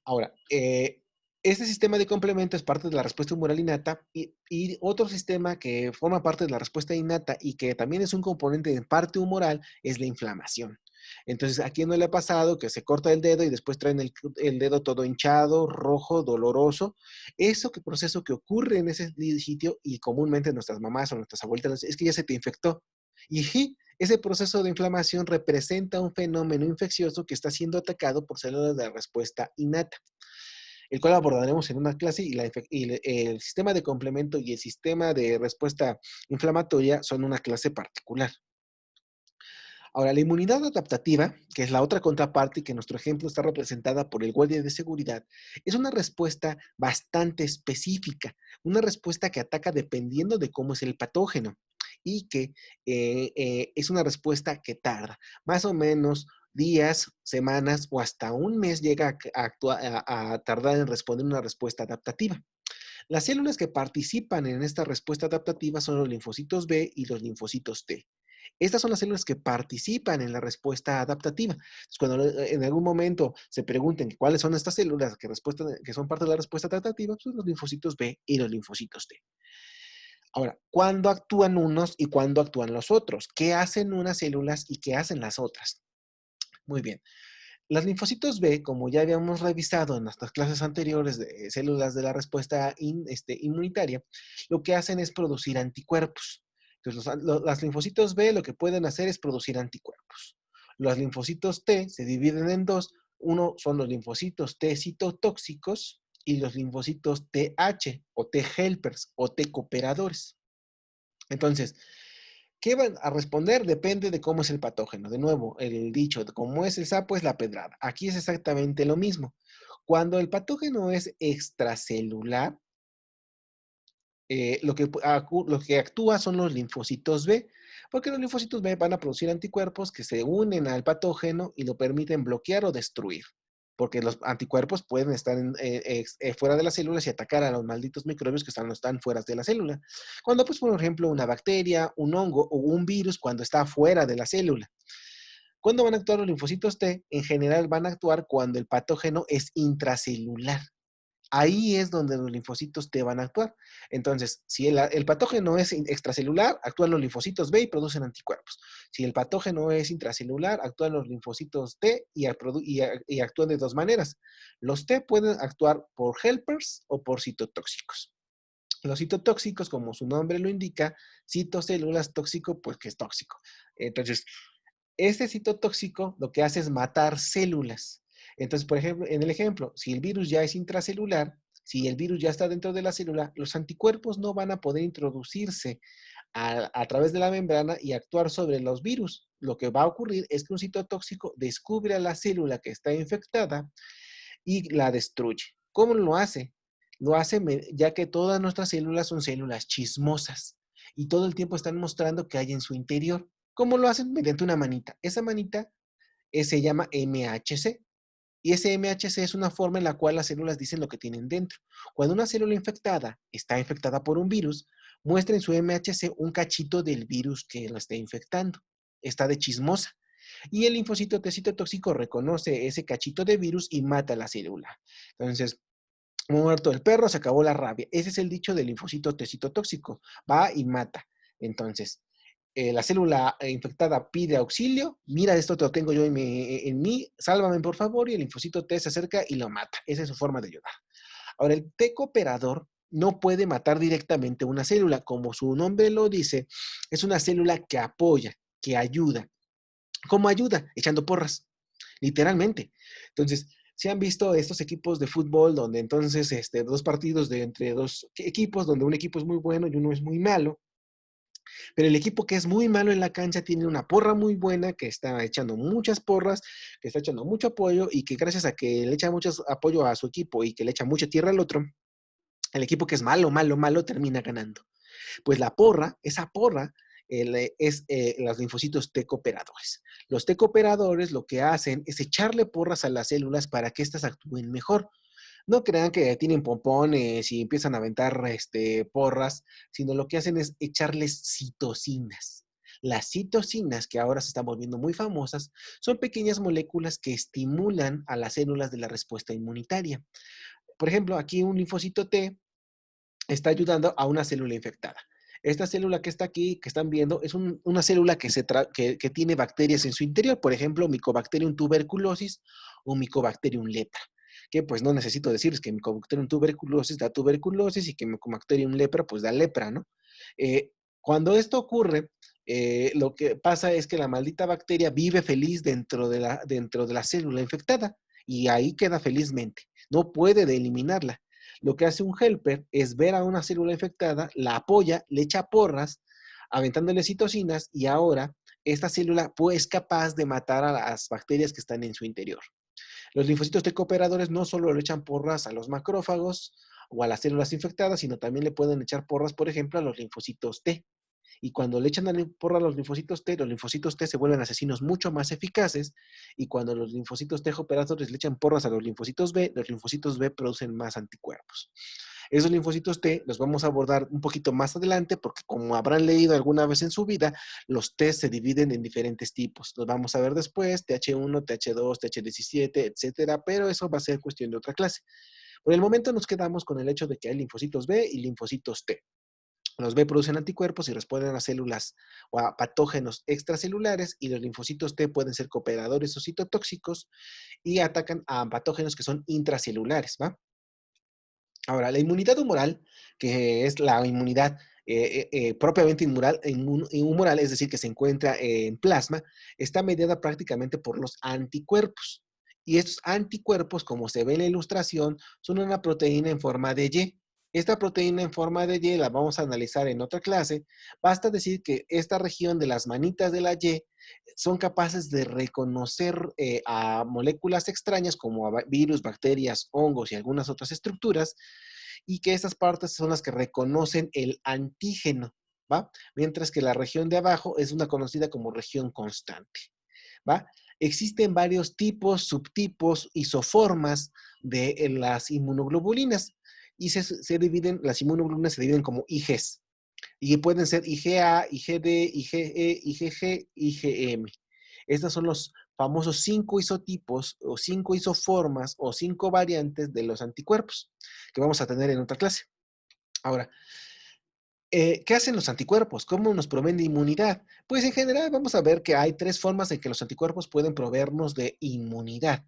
A: Ahora, este sistema de complemento es parte de la respuesta humoral innata y otro sistema que forma parte de la respuesta innata y que también es un componente en parte humoral es la inflamación. Entonces, ¿a quién no le ha pasado que se corta el dedo y después traen el dedo todo hinchado, rojo, doloroso? Eso que proceso que ocurre en ese sitio y comúnmente nuestras mamás o nuestras abuelitas es que ya se te infectó. Y ese proceso de inflamación representa un fenómeno infeccioso que está siendo atacado por células de respuesta innata, el cual abordaremos en una clase y el sistema de complemento y el sistema de respuesta inflamatoria son una clase particular. Ahora, la inmunidad adaptativa, que es la otra contraparte y que en nuestro ejemplo está representada por el guardia de seguridad, es una respuesta bastante específica, una respuesta que ataca dependiendo de cómo es el patógeno y que es una respuesta que tarda más o menos días, semanas o hasta un mes llega a tardar en responder una respuesta adaptativa. Las células que participan en esta respuesta adaptativa son los linfocitos B y los linfocitos T. Estas son las células que participan en la respuesta adaptativa. Entonces, cuando en algún momento se pregunten cuáles son estas células que son parte de la respuesta adaptativa, son los linfocitos B y los linfocitos T. Ahora, ¿cuándo actúan unos y cuándo actúan los otros? ¿Qué hacen unas células y qué hacen las otras? Muy bien. Los linfocitos B, como ya habíamos revisado en nuestras clases anteriores de células de la respuesta inmunitaria, lo que hacen es producir anticuerpos. Entonces, los linfocitos B lo que pueden hacer es producir anticuerpos. Los linfocitos T se dividen en dos. Uno son los linfocitos T citotóxicos y los linfocitos TH o T helpers o T cooperadores. Entonces, ¿qué van a responder? Depende de cómo es el patógeno. De nuevo, el dicho, como es el sapo, es la pedrada. Aquí es exactamente lo mismo. Cuando el patógeno es extracelular, lo que actúa son los linfocitos B, porque los linfocitos B van a producir anticuerpos que se unen al patógeno y lo permiten bloquear o destruir, porque los anticuerpos pueden estar fuera de las células y atacar a los malditos microbios que están fuera de la célula. Cuando, pues, por ejemplo, una bacteria, un hongo o un virus cuando está fuera de la célula. ¿Cuándo van a actuar los linfocitos T? En general van a actuar cuando el patógeno es intracelular. Ahí es donde los linfocitos T van a actuar. Entonces, si el patógeno es extracelular, actúan los linfocitos B y producen anticuerpos. Si el patógeno es intracelular, actúan los linfocitos T y actúan de dos maneras. Los T pueden actuar por helpers o por citotóxicos. Los citotóxicos, como su nombre lo indica, citocélulas tóxico, pues que es tóxico. Entonces, este citotóxico lo que hace es matar células. Entonces, por ejemplo, en el ejemplo, si el virus ya es intracelular, si el virus ya está dentro de la célula, los anticuerpos no van a poder introducirse a través de la membrana y actuar sobre los virus. Lo que va a ocurrir es que un citotóxico descubre a la célula que está infectada y la destruye. ¿Cómo lo hace? Lo hace ya que todas nuestras células son células chismosas y todo el tiempo están mostrando qué hay en su interior. ¿Cómo lo hacen? Mediante una manita. Esa manita se llama MHC. Y ese MHC es una forma en la cual las células dicen lo que tienen dentro. Cuando una célula infectada está infectada por un virus, muestra en su MHC un cachito del virus que lo está infectando. Está de chismosa. Y el linfocito T citotóxico reconoce ese cachito de virus y mata a la célula. Entonces, muerto el perro, se acabó la rabia. Ese es el dicho del linfocito T citotóxico. Va y mata. Entonces, la célula infectada pide auxilio, mira, esto te lo tengo yo en mí, sálvame por favor, y el linfocito T se acerca y lo mata. Esa es su forma de ayudar. Ahora, el T cooperador no puede matar directamente una célula, como su nombre lo dice, es una célula que apoya, que ayuda. ¿Cómo ayuda? Echando porras, literalmente. Entonces, si han visto estos equipos de fútbol donde entonces dos partidos de entre dos equipos, donde un equipo es muy bueno y uno es muy malo, pero el equipo que es muy malo en la cancha tiene una porra muy buena, que está echando muchas porras, que está echando mucho apoyo y que gracias a que le echa mucho apoyo a su equipo y que le echa mucha tierra al otro, el equipo que es malo, malo, malo termina ganando. Pues la porra, esa porra, es los linfocitos T cooperadores. Los T cooperadores lo que hacen es echarle porras a las células para que éstas actúen mejor. No crean que tienen pompones y empiezan a aventar porras, sino lo que hacen es echarles citocinas. Las citocinas, que ahora se están volviendo muy famosas, son pequeñas moléculas que estimulan a las células de la respuesta inmunitaria. Por ejemplo, aquí un linfocito T está ayudando a una célula infectada. Esta célula que está aquí, que están viendo, es una célula que tiene bacterias en su interior, por ejemplo, Mycobacterium tuberculosis o Mycobacterium lepra, que pues no necesito decirles que Mycobacterium tuberculosis da tuberculosis y que Mycobacterium lepra pues da lepra, ¿no? Cuando esto ocurre, lo que pasa es que la maldita bacteria vive feliz dentro de la célula infectada y ahí queda felizmente, no puede de eliminarla. Lo que hace un helper es ver a una célula infectada, la apoya, le echa porras, aventándole citocinas y ahora esta célula pues, es capaz de matar a las bacterias que están en su interior. Los linfocitos T cooperadores no solo le echan porras a los macrófagos o a las células infectadas, sino también le pueden echar porras, por ejemplo, a los linfocitos T. Y cuando le echan porra a los linfocitos T se vuelven asesinos mucho más eficaces. Y cuando los linfocitos T operadores le echan porras a los linfocitos B producen más anticuerpos. Esos linfocitos T los vamos a abordar un poquito más adelante porque como habrán leído alguna vez en su vida, los T se dividen en diferentes tipos. Los vamos a ver después, TH1, TH2, TH17, etcétera, pero eso va a ser cuestión de otra clase. Por el momento nos quedamos con el hecho de que hay linfocitos B y linfocitos T. Los B producen anticuerpos y responden a células o a patógenos extracelulares y los linfocitos T pueden ser cooperadores o citotóxicos y atacan a patógenos que son intracelulares, ¿va? Ahora, la inmunidad humoral, que es la inmunidad propiamente humoral, es decir, que se encuentra en plasma, está mediada prácticamente por los anticuerpos. Y estos anticuerpos, como se ve en la ilustración, son una proteína en forma de Y. Esta proteína en forma de Y la vamos a analizar en otra clase. Basta decir que esta región de las manitas de la Y son capaces de reconocer a moléculas extrañas como a virus, bacterias, hongos y algunas otras estructuras, y que esas partes son las que reconocen el antígeno, ¿va? Mientras que la región de abajo es una conocida como región constante, ¿va? Existen varios tipos, subtipos, isoformas de las inmunoglobulinas y las inmunoglobulinas se dividen como IGs y pueden ser IgA, IgD, IgE, IgG, IgM. Estos son los famosos 5 isotipos o 5 isoformas o 5 variantes de los anticuerpos que vamos a tener en otra clase. Ahora, ¿qué hacen los anticuerpos? ¿Cómo nos proveen de inmunidad? Pues en general vamos a ver que hay 3 formas en que los anticuerpos pueden proveernos de inmunidad.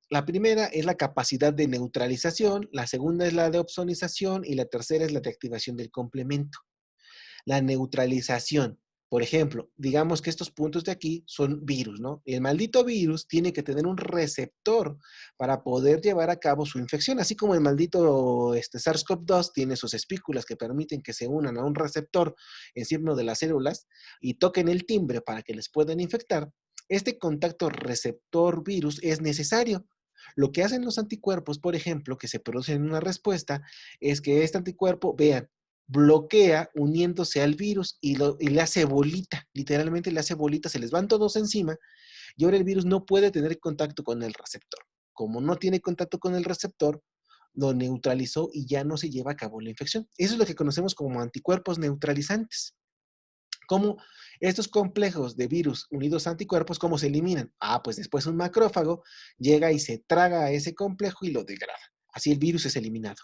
A: La primera es la capacidad de neutralización, la segunda es la de opsonización y la tercera es la de activación del complemento. La neutralización. Por ejemplo, digamos que estos puntos de aquí son virus, ¿no? El maldito virus tiene que tener un receptor para poder llevar a cabo su infección, así como el maldito SARS-CoV-2 tiene sus espículas que permiten que se unan a un receptor encima de las células y toquen el timbre para que les puedan infectar. Este contacto receptor-virus es necesario. Lo que hacen los anticuerpos, por ejemplo, que se producen en una respuesta, es que este anticuerpo, vean, bloquea uniéndose al virus y le hace bolita, literalmente le hace bolita, se les van todos encima y ahora el virus no puede tener contacto con el receptor. Como no tiene contacto con el receptor, lo neutralizó y ya no se lleva a cabo la infección. Eso es lo que conocemos como anticuerpos neutralizantes. ¿Cómo estos complejos de virus unidos a anticuerpos, cómo se eliminan? Ah, pues después un macrófago llega y se traga a ese complejo y lo degrada. Así el virus es eliminado.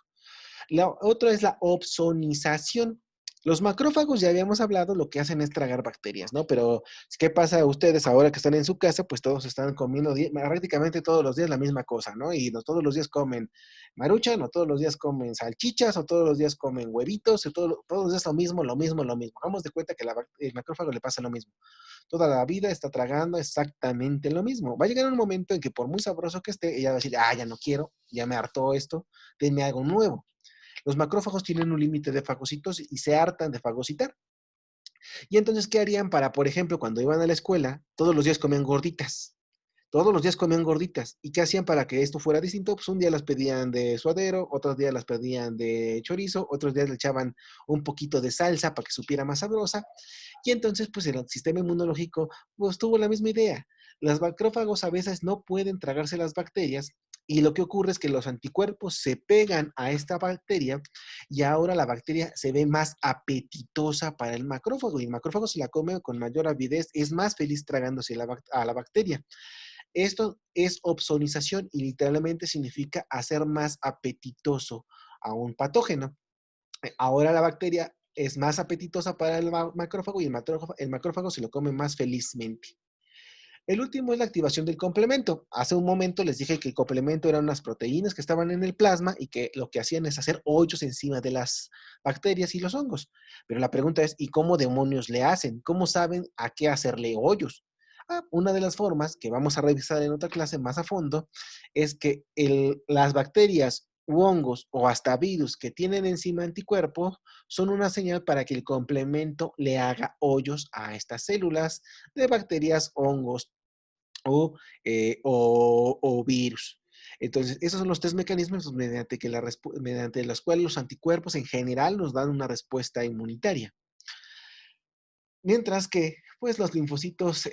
A: La otra es la opsonización. Los macrófagos, ya habíamos hablado, lo que hacen es tragar bacterias, ¿no? Pero, ¿qué pasa a ustedes ahora que están en su casa? Pues todos están comiendo prácticamente todos los días la misma cosa, ¿no? Y no todos los días comen maruchan, o todos los días comen salchichas, o todos los días comen huevitos, o todos los días lo mismo, lo mismo, lo mismo. Vamos de cuenta que el macrófago le pasa lo mismo. Toda la vida está tragando exactamente lo mismo. Va a llegar un momento en que por muy sabroso que esté, ella va a decir, ah, ya no quiero, ya me hartó esto, denme algo nuevo. Los macrófagos tienen un límite de fagocitos y se hartan de fagocitar. Y entonces, ¿qué harían para, por ejemplo, cuando iban a la escuela, todos los días comían gorditas? Todos los días comían gorditas. ¿Y qué hacían para que esto fuera distinto? Pues un día las pedían de suadero, otros días las pedían de chorizo, otros días le echaban un poquito de salsa para que supiera más sabrosa. Y entonces, pues el sistema inmunológico pues, tuvo la misma idea. Los macrófagos a veces no pueden tragarse las bacterias y lo que ocurre es que los anticuerpos se pegan a esta bacteria y ahora la bacteria se ve más apetitosa para el macrófago y el macrófago se la come con mayor avidez, es más feliz tragándose a la bacteria. Esto es opsonización y literalmente significa hacer más apetitoso a un patógeno. Ahora la bacteria es más apetitosa para el macrófago y el macrófago se lo come más felizmente. El último es la activación del complemento. Hace un momento les dije que el complemento eran unas proteínas que estaban en el plasma y que lo que hacían es hacer hoyos encima de las bacterias y los hongos. Pero la pregunta es, ¿y cómo demonios le hacen? ¿Cómo saben a qué hacerle hoyos? Ah, una de las formas que vamos a revisar en otra clase más a fondo es que las bacterias u hongos o hasta virus que tienen encima anticuerpos son una señal para que el complemento le haga hoyos a estas células de bacterias, hongos o virus. Entonces, esos son los tres mecanismos mediante los cuales los anticuerpos en general nos dan una respuesta inmunitaria. Mientras que, pues, los linfocitos,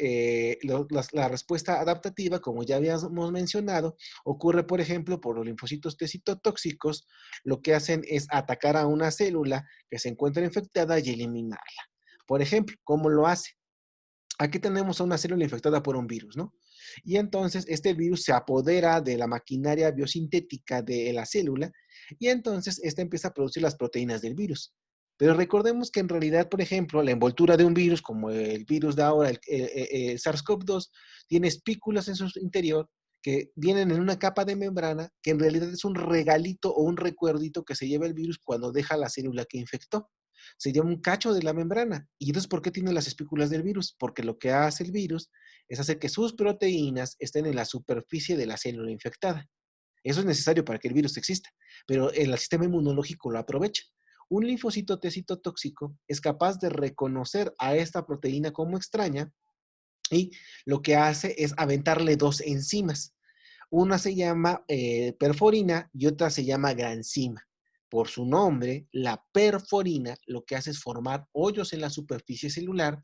A: la respuesta adaptativa, como ya habíamos mencionado, ocurre, por ejemplo, por los linfocitos T citotóxicos, lo que hacen es atacar a una célula que se encuentra infectada y eliminarla. Por ejemplo, ¿cómo lo hace? Aquí tenemos a una célula infectada por un virus, ¿no? Y entonces este virus se apodera de la maquinaria biosintética de la célula y entonces esta empieza a producir las proteínas del virus. Pero recordemos que en realidad, por ejemplo, la envoltura de un virus, como el virus de ahora, el SARS-CoV-2, tiene espículas en su interior que vienen en una capa de membrana que en realidad es un regalito o un recuerdito que se lleva el virus cuando deja la célula que infectó. Se llama un cacho de la membrana. ¿Y entonces por qué tiene las espículas del virus? Porque lo que hace el virus es hacer que sus proteínas estén en la superficie de la célula infectada. Eso es necesario para que el virus exista, pero el sistema inmunológico lo aprovecha. Un linfocito T citotóxico es capaz de reconocer a esta proteína como extraña y lo que hace es aventarle dos enzimas. Una se llama perforina y otra se llama granzima. Por su nombre, la perforina lo que hace es formar hoyos en la superficie celular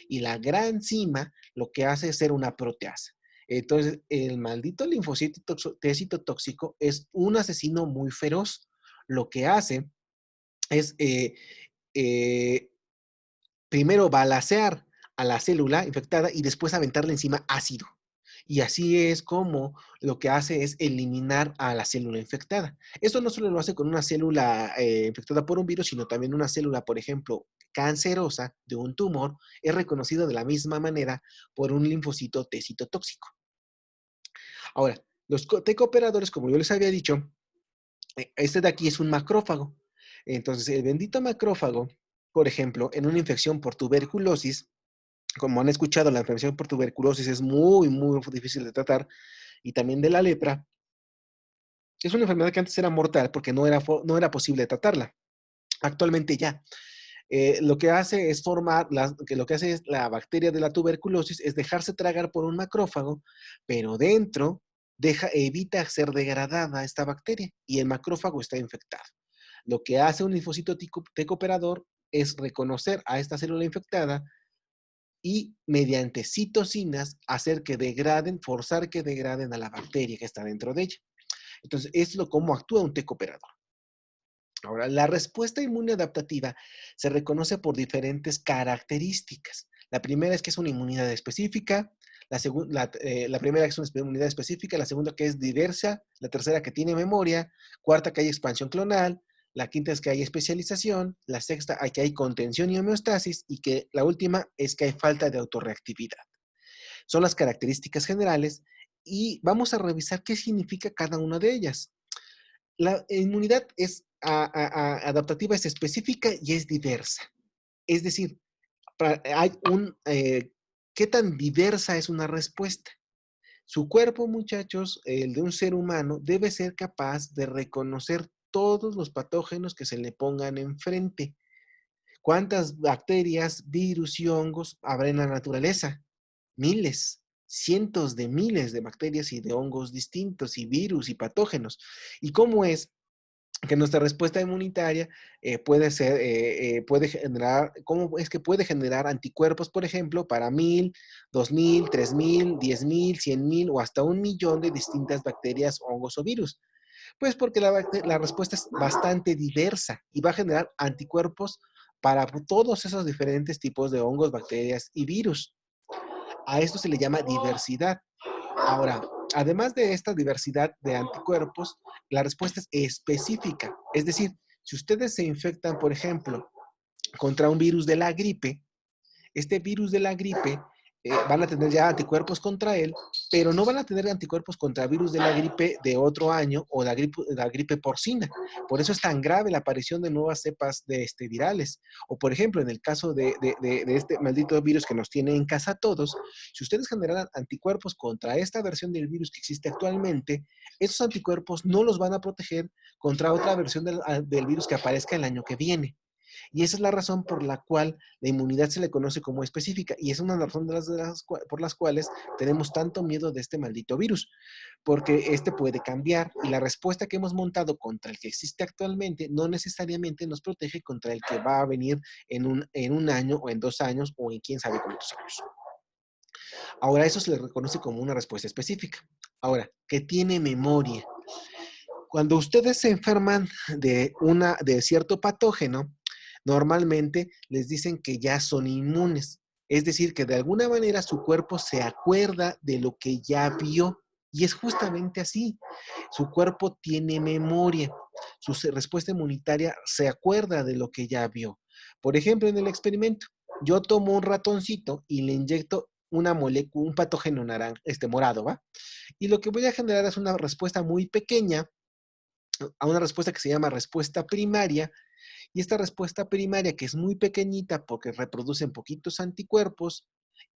A: y la granzima lo que hace es ser una proteasa. Entonces, el maldito linfocito citotóxico es un asesino muy feroz. Lo que hace es eh, primero balacear a la célula infectada y después aventarle encima ácido. Y así es como lo que hace es eliminar a la célula infectada. Esto no solo lo hace con una célula infectada por un virus, sino también una célula, por ejemplo, cancerosa de un tumor, es reconocido de la misma manera por un linfocito T citotóxico. Ahora, los T cooperadores, como yo les había dicho, este de aquí es un macrófago. Entonces, el bendito macrófago Por ejemplo, en una infección por tuberculosis, como han escuchado, la infección por tuberculosis es muy, muy difícil de tratar, y también de la lepra, es una enfermedad que antes era mortal porque no era posible tratarla. Actualmente ya. Lo que hace es lo que hace es la bacteria de la tuberculosis es dejarse tragar por un macrófago, pero dentro evita ser degradada esta bacteria y el macrófago está infectado. Lo que hace un linfocito T-cooperador es reconocer a esta célula infectada y mediante citocinas hacer que degraden, forzar que degraden a la bacteria que está dentro de ella. Entonces, es lo cómo actúa un T-cooperador. Ahora, la respuesta inmune adaptativa se reconoce por diferentes características. La primera es que es una inmunidad específica, la primera que es una inmunidad específica, la segunda que es diversa, la tercera que tiene memoria, cuarta que hay expansión clonal, la quinta es que hay especialización, la sexta que hay contención y homeostasis y que la última es que hay falta de autorreactividad. Son las características generales y vamos a revisar qué significa cada una de ellas. La inmunidad adaptativa es específica y es diversa. Es decir, ¿qué tan diversa es una respuesta? Su cuerpo, muchachos, el de un ser humano, debe ser capaz de reconocer todos los patógenos que se le pongan enfrente. ¿Cuántas bacterias, virus y hongos habrá en la naturaleza? Miles, cientos de miles de bacterias y de hongos distintos, y virus y patógenos. ¿Y cómo es que nuestra respuesta inmunitaria puede generar, cómo es que puede generar anticuerpos, por ejemplo, para 1000, 2000, 3000, 10,000, 100,000 o hasta 1,000,000 de distintas bacterias, hongos o virus? Pues porque la respuesta es bastante diversa y va a generar anticuerpos para todos esos diferentes tipos de hongos, bacterias y virus. A esto se le llama diversidad. Ahora, además de esta diversidad de anticuerpos, la respuesta es específica. Es decir, si ustedes se infectan, por ejemplo, contra un virus de la gripe, este virus de la gripe van a tener ya anticuerpos contra él, pero no van a tener anticuerpos contra el virus de la gripe de otro año o la gripe porcina. Por eso es tan grave la aparición de nuevas cepas virales. O por ejemplo, en el caso de este maldito virus que nos tiene en casa a todos, si ustedes generan anticuerpos contra esta versión del virus que existe actualmente, esos anticuerpos no los van a proteger contra otra versión del virus que aparezca el año que viene. Y esa es la razón por la cual la inmunidad se le conoce como específica. Y es una de las razones por las cuales tenemos tanto miedo de este maldito virus. Porque este puede cambiar y la respuesta que hemos montado contra el que existe actualmente no necesariamente nos protege contra el que va a venir en un año o en 2 años o en quién sabe cuántos años. Ahora, eso se le reconoce como una respuesta específica. Ahora, que tiene memoria. Cuando ustedes se enferman de cierto patógeno, normalmente les dicen que ya son inmunes. Es decir, que de alguna manera su cuerpo se acuerda de lo que ya vio. Y es justamente así. Su cuerpo tiene memoria. Su respuesta inmunitaria se acuerda de lo que ya vio. Por ejemplo, en el experimento, yo tomo un ratoncito y le inyecto una molécula, un patógeno morado, ¿va? Y lo que voy a generar es una respuesta muy pequeña a una respuesta que se llama respuesta primaria, y esta respuesta primaria, que es muy pequeñita porque reproducen poquitos anticuerpos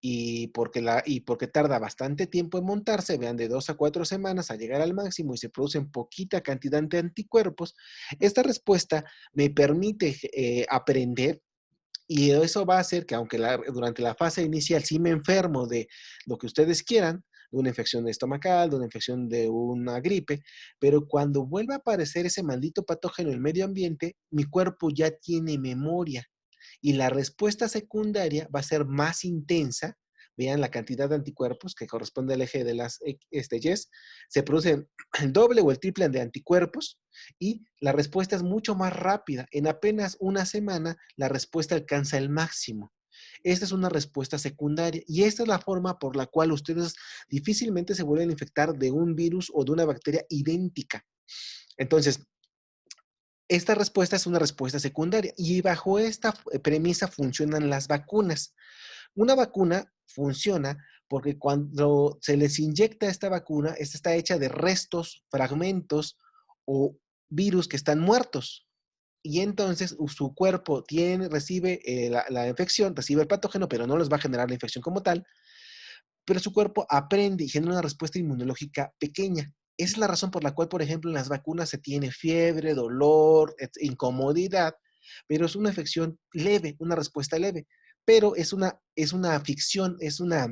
A: y porque tarda bastante tiempo en montarse, vean, de 2 a 4 semanas a llegar al máximo y se producen poquita cantidad de anticuerpos, esta respuesta me permite aprender y eso va a hacer que aunque durante la fase inicial sí me enfermo de lo que ustedes quieran, de una infección estomacal, de una infección de una gripe, pero cuando vuelva a aparecer ese maldito patógeno en el medio ambiente, mi cuerpo ya tiene memoria y la respuesta secundaria va a ser más intensa. Vean la cantidad de anticuerpos que corresponde al eje de las Yes, se producen el doble o el triple de anticuerpos y la respuesta es mucho más rápida. En apenas una semana, la respuesta alcanza el máximo. Esta es una respuesta secundaria y esta es la forma por la cual ustedes difícilmente se vuelven a infectar de un virus o de una bacteria idéntica. Entonces, esta respuesta es una respuesta secundaria y bajo esta premisa funcionan las vacunas. Una vacuna funciona porque cuando se les inyecta esta vacuna, esta está hecha de restos, fragmentos o virus que están muertos. y entonces su cuerpo recibe la infección, recibe el patógeno, pero no les va a generar la infección como tal, pero su cuerpo aprende y genera una respuesta inmunológica pequeña. Esa es la razón por la cual, por ejemplo, en las vacunas se tiene fiebre, dolor, incomodidad, pero es una infección leve, una respuesta leve, pero es una ficción, es una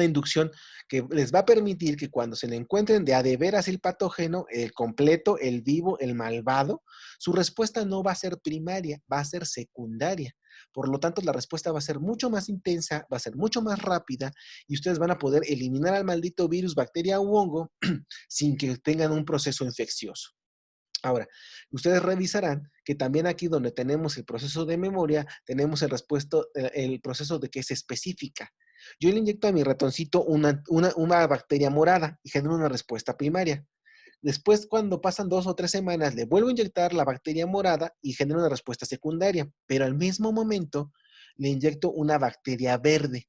A: inducción que les va a permitir que cuando se le encuentren de veras el patógeno, el completo, el vivo, el malvado, su respuesta no va a ser primaria, va a ser secundaria. Por lo tanto, la respuesta va a ser mucho más intensa, va a ser mucho más rápida y ustedes van a poder eliminar al maldito virus, bacteria u hongo sin que tengan un proceso infeccioso. Ahora, ustedes revisarán que también aquí donde tenemos el proceso de memoria, tenemos el proceso de que es específica. Yo le inyecto a mi ratoncito una bacteria morada y genero una respuesta primaria. Después, cuando pasan 2 o 3 semanas, le vuelvo a inyectar la bacteria morada y genero una respuesta secundaria, pero al mismo momento le inyecto una bacteria verde.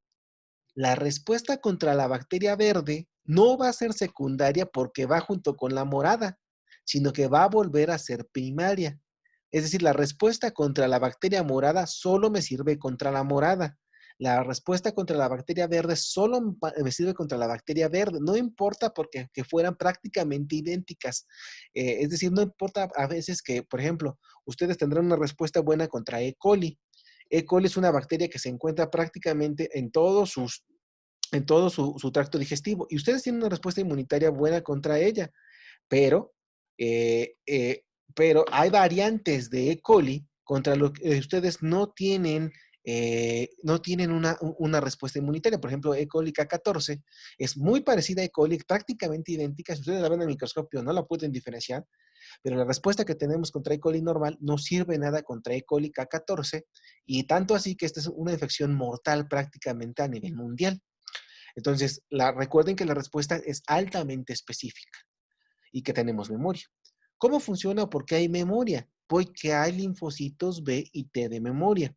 A: La respuesta contra la bacteria verde no va a ser secundaria porque va junto con la morada, sino que va a volver a ser primaria. Es decir, la respuesta contra la bacteria morada solo me sirve contra la morada. La respuesta contra la bacteria verde solo me sirve contra la bacteria verde. No importa porque que fueran prácticamente idénticas. Es decir, no importa a veces que, por ejemplo, ustedes tendrán una respuesta buena contra E. coli. E. coli es una bacteria que se encuentra prácticamente en todo su tracto digestivo. Y ustedes tienen una respuesta inmunitaria buena contra ella, pero, eh, eh, pero hay variantes de E. coli contra lo que ustedes no tienen una respuesta inmunitaria. Por ejemplo, E. coli K14 es muy parecida a E. coli, prácticamente idéntica. Si ustedes la ven en el microscopio, no la pueden diferenciar, pero la respuesta que tenemos contra E. coli normal no sirve nada contra E. coli K14, y tanto así que esta es una infección mortal prácticamente a nivel mundial. Entonces, recuerden que la respuesta es altamente específica y que tenemos memoria. ¿Cómo funciona o por qué hay memoria? Porque hay linfocitos B y T de memoria.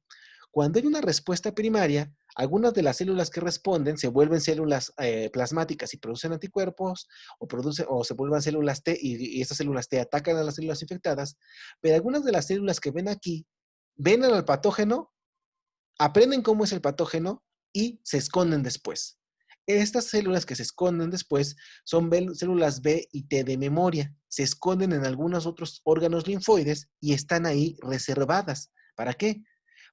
A: Cuando hay una respuesta primaria, algunas de las células que responden se vuelven células plasmáticas y producen anticuerpos, o se vuelven células T y estas células T atacan a las células infectadas, pero algunas de las células que ven aquí ven al patógeno, aprenden cómo es el patógeno y se esconden después. Estas células que se esconden después son células B y T de memoria. Se esconden en algunos otros órganos linfoides y están ahí reservadas. ¿Para qué?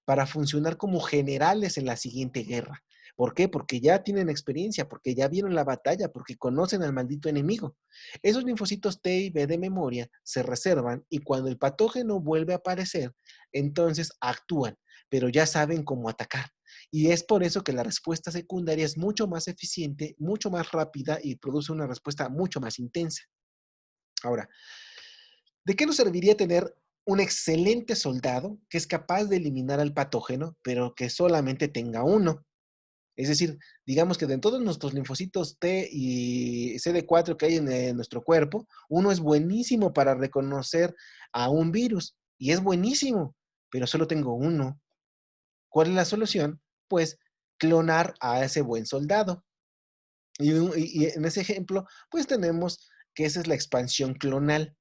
A: Para funcionar como generales en la siguiente guerra. ¿Por qué? Porque ya tienen experiencia, porque ya vieron la batalla, porque conocen al maldito enemigo. Esos linfocitos T y B de memoria se reservan y cuando el patógeno vuelve a aparecer, entonces actúan, pero ya saben cómo atacar. Y es por eso que la respuesta secundaria es mucho más eficiente, mucho más rápida y produce una respuesta mucho más intensa. Ahora, ¿de qué nos serviría tener un excelente soldado que es capaz de eliminar al patógeno, pero que solamente tenga uno? Es decir, digamos que de todos nuestros linfocitos T y CD4 que hay en nuestro cuerpo, uno es buenísimo para reconocer a un virus y es buenísimo, pero solo tengo uno. ¿Cuál es la solución? Pues clonar a ese buen soldado. Y en ese ejemplo, pues tenemos que esa es la expansión clonal.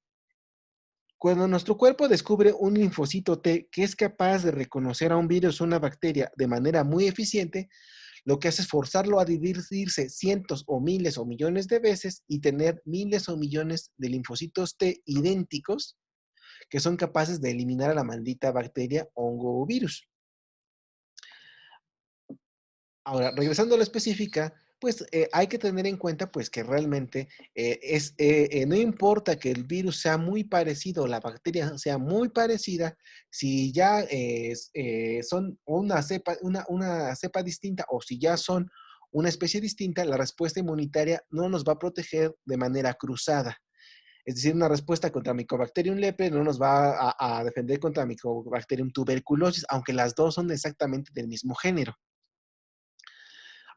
A: Cuando nuestro cuerpo descubre un linfocito T que es capaz de reconocer a un virus o una bacteria de manera muy eficiente, lo que hace es forzarlo a dividirse cientos o miles o millones de veces y tener miles o millones de linfocitos T idénticos que son capaces de eliminar a la maldita bacteria, hongo o virus. Ahora, regresando a la específica, pues hay que tener en cuenta pues que realmente no importa que el virus sea muy parecido o la bacteria sea muy parecida, si ya son una cepa distinta o si ya son una especie distinta, la respuesta inmunitaria no nos va a proteger de manera cruzada. Es decir, una respuesta contra Mycobacterium leprae no nos va a defender contra Mycobacterium tuberculosis, aunque las dos son exactamente del mismo género.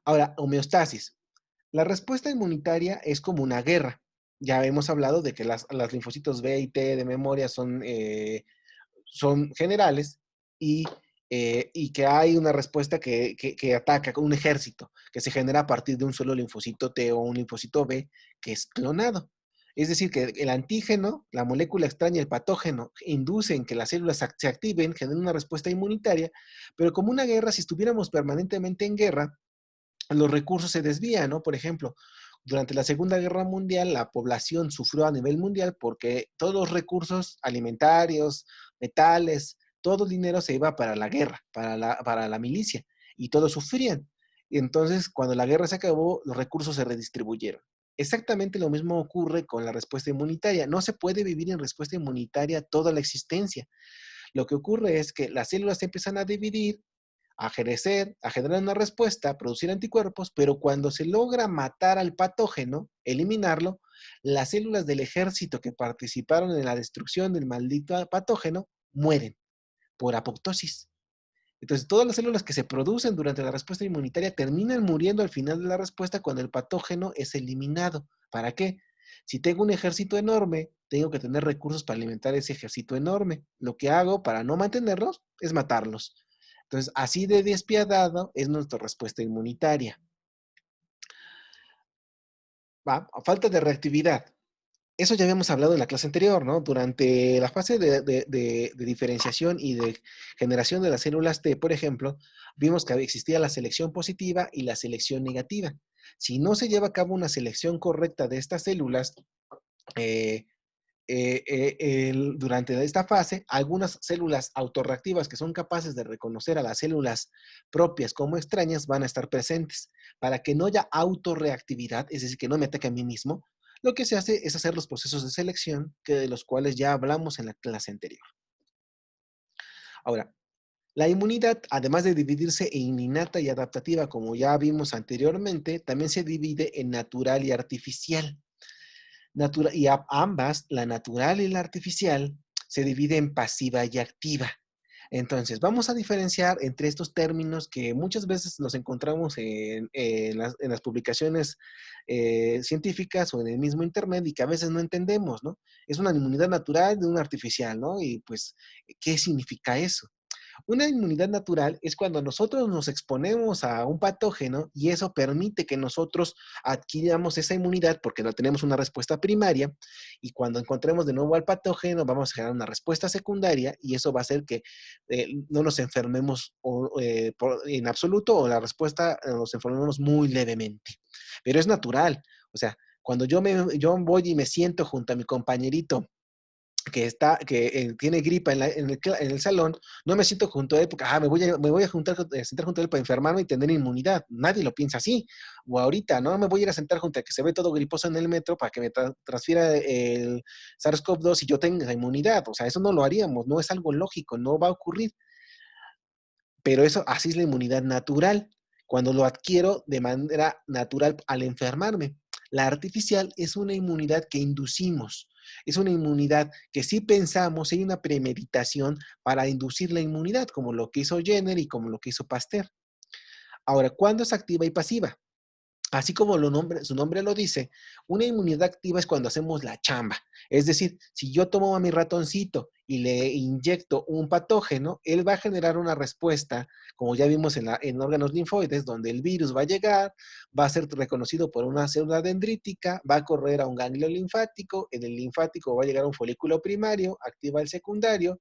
A: Ahora, homeostasis. La respuesta inmunitaria es como una guerra. Ya hemos hablado de que las linfocitos B y T de memoria son generales y que hay una respuesta que ataca con un ejército que se genera a partir de un solo linfocito T o un linfocito B que es clonado. Es decir, que el antígeno, la molécula extraña, el patógeno, inducen que las células se activen, generen una respuesta inmunitaria, pero como una guerra, si estuviéramos permanentemente en guerra, los recursos se desvían, ¿no? Por ejemplo, durante la Segunda Guerra Mundial, la población sufrió a nivel mundial porque todos los recursos alimentarios, metales, todo el dinero se iba para la guerra, para la milicia, y todos sufrían. Y entonces, cuando la guerra se acabó, los recursos se redistribuyeron. Exactamente lo mismo ocurre con la respuesta inmunitaria. No se puede vivir en respuesta inmunitaria toda la existencia. Lo que ocurre es que las células se empiezan a dividir, a crecer, a generar una respuesta, a producir anticuerpos, pero cuando se logra matar al patógeno, eliminarlo, las células del ejército que participaron en la destrucción del maldito patógeno mueren por apoptosis. Entonces, todas las células que se producen durante la respuesta inmunitaria terminan muriendo al final de la respuesta cuando el patógeno es eliminado. ¿Para qué? Si tengo un ejército enorme, tengo que tener recursos para alimentar ese ejército enorme. Lo que hago para no mantenerlos es matarlos. Entonces, así de despiadado es nuestra respuesta inmunitaria. ¿Va? A falta de reactividad. Eso ya habíamos hablado en la clase anterior, ¿no? Durante la fase de diferenciación y de generación de las células T, por ejemplo, vimos que existía la selección positiva y la selección negativa. Si no se lleva a cabo una selección correcta de estas células, eh, durante esta fase, algunas células autorreactivas que son capaces de reconocer a las células propias como extrañas van a estar presentes. Para que no haya autorreactividad, es decir, que no me ataque a mí mismo, lo que se hace es hacer los procesos de selección, que de los cuales ya hablamos en la clase anterior. Ahora, la inmunidad, además de dividirse en innata y adaptativa, como ya vimos anteriormente, también se divide en natural y artificial. Y ambas, la natural y la artificial, se dividen en pasiva y activa. Entonces, vamos a diferenciar entre estos términos que muchas veces los encontramos en las publicaciones científicas o en el mismo Internet y que a veces no entendemos, ¿no? Es una inmunidad natural de una artificial, ¿no? Y pues, ¿qué significa eso? Una inmunidad natural es cuando nosotros nos exponemos a un patógeno y eso permite que nosotros adquiramos esa inmunidad porque no tenemos una respuesta primaria y cuando encontremos de nuevo al patógeno vamos a generar una respuesta secundaria y eso va a hacer que no nos enfermemos en absoluto o la respuesta nos enfermemos muy levemente. Pero es natural. O sea, cuando yo voy y me siento junto a mi compañerito que tiene gripa en el salón, no me siento junto a él porque me voy a sentar junto a él para enfermarme y tener inmunidad. Nadie lo piensa así. O ahorita, no me voy a ir a sentar junto a que se ve todo griposo en el metro para que me transfiera el SARS-CoV-2 y yo tenga inmunidad. O sea, eso no lo haríamos, no es algo lógico, no va a ocurrir. Pero eso, así es la inmunidad natural, cuando lo adquiero de manera natural al enfermarme. La artificial es una inmunidad que inducimos, es una inmunidad que sí pensamos, hay una premeditación para inducir la inmunidad, como lo que hizo Jenner y como lo que hizo Pasteur. Ahora, ¿cuándo es activa y pasiva? Así como su nombre lo dice, una inmunidad activa es cuando hacemos la chamba. Es decir, si yo tomo a mi ratoncito y le inyecto un patógeno, él va a generar una respuesta, como ya vimos en órganos linfoides, donde el virus va a llegar, va a ser reconocido por una célula dendrítica, va a correr a un ganglio linfático, en el linfático va a llegar a un folículo primario, activa el secundario,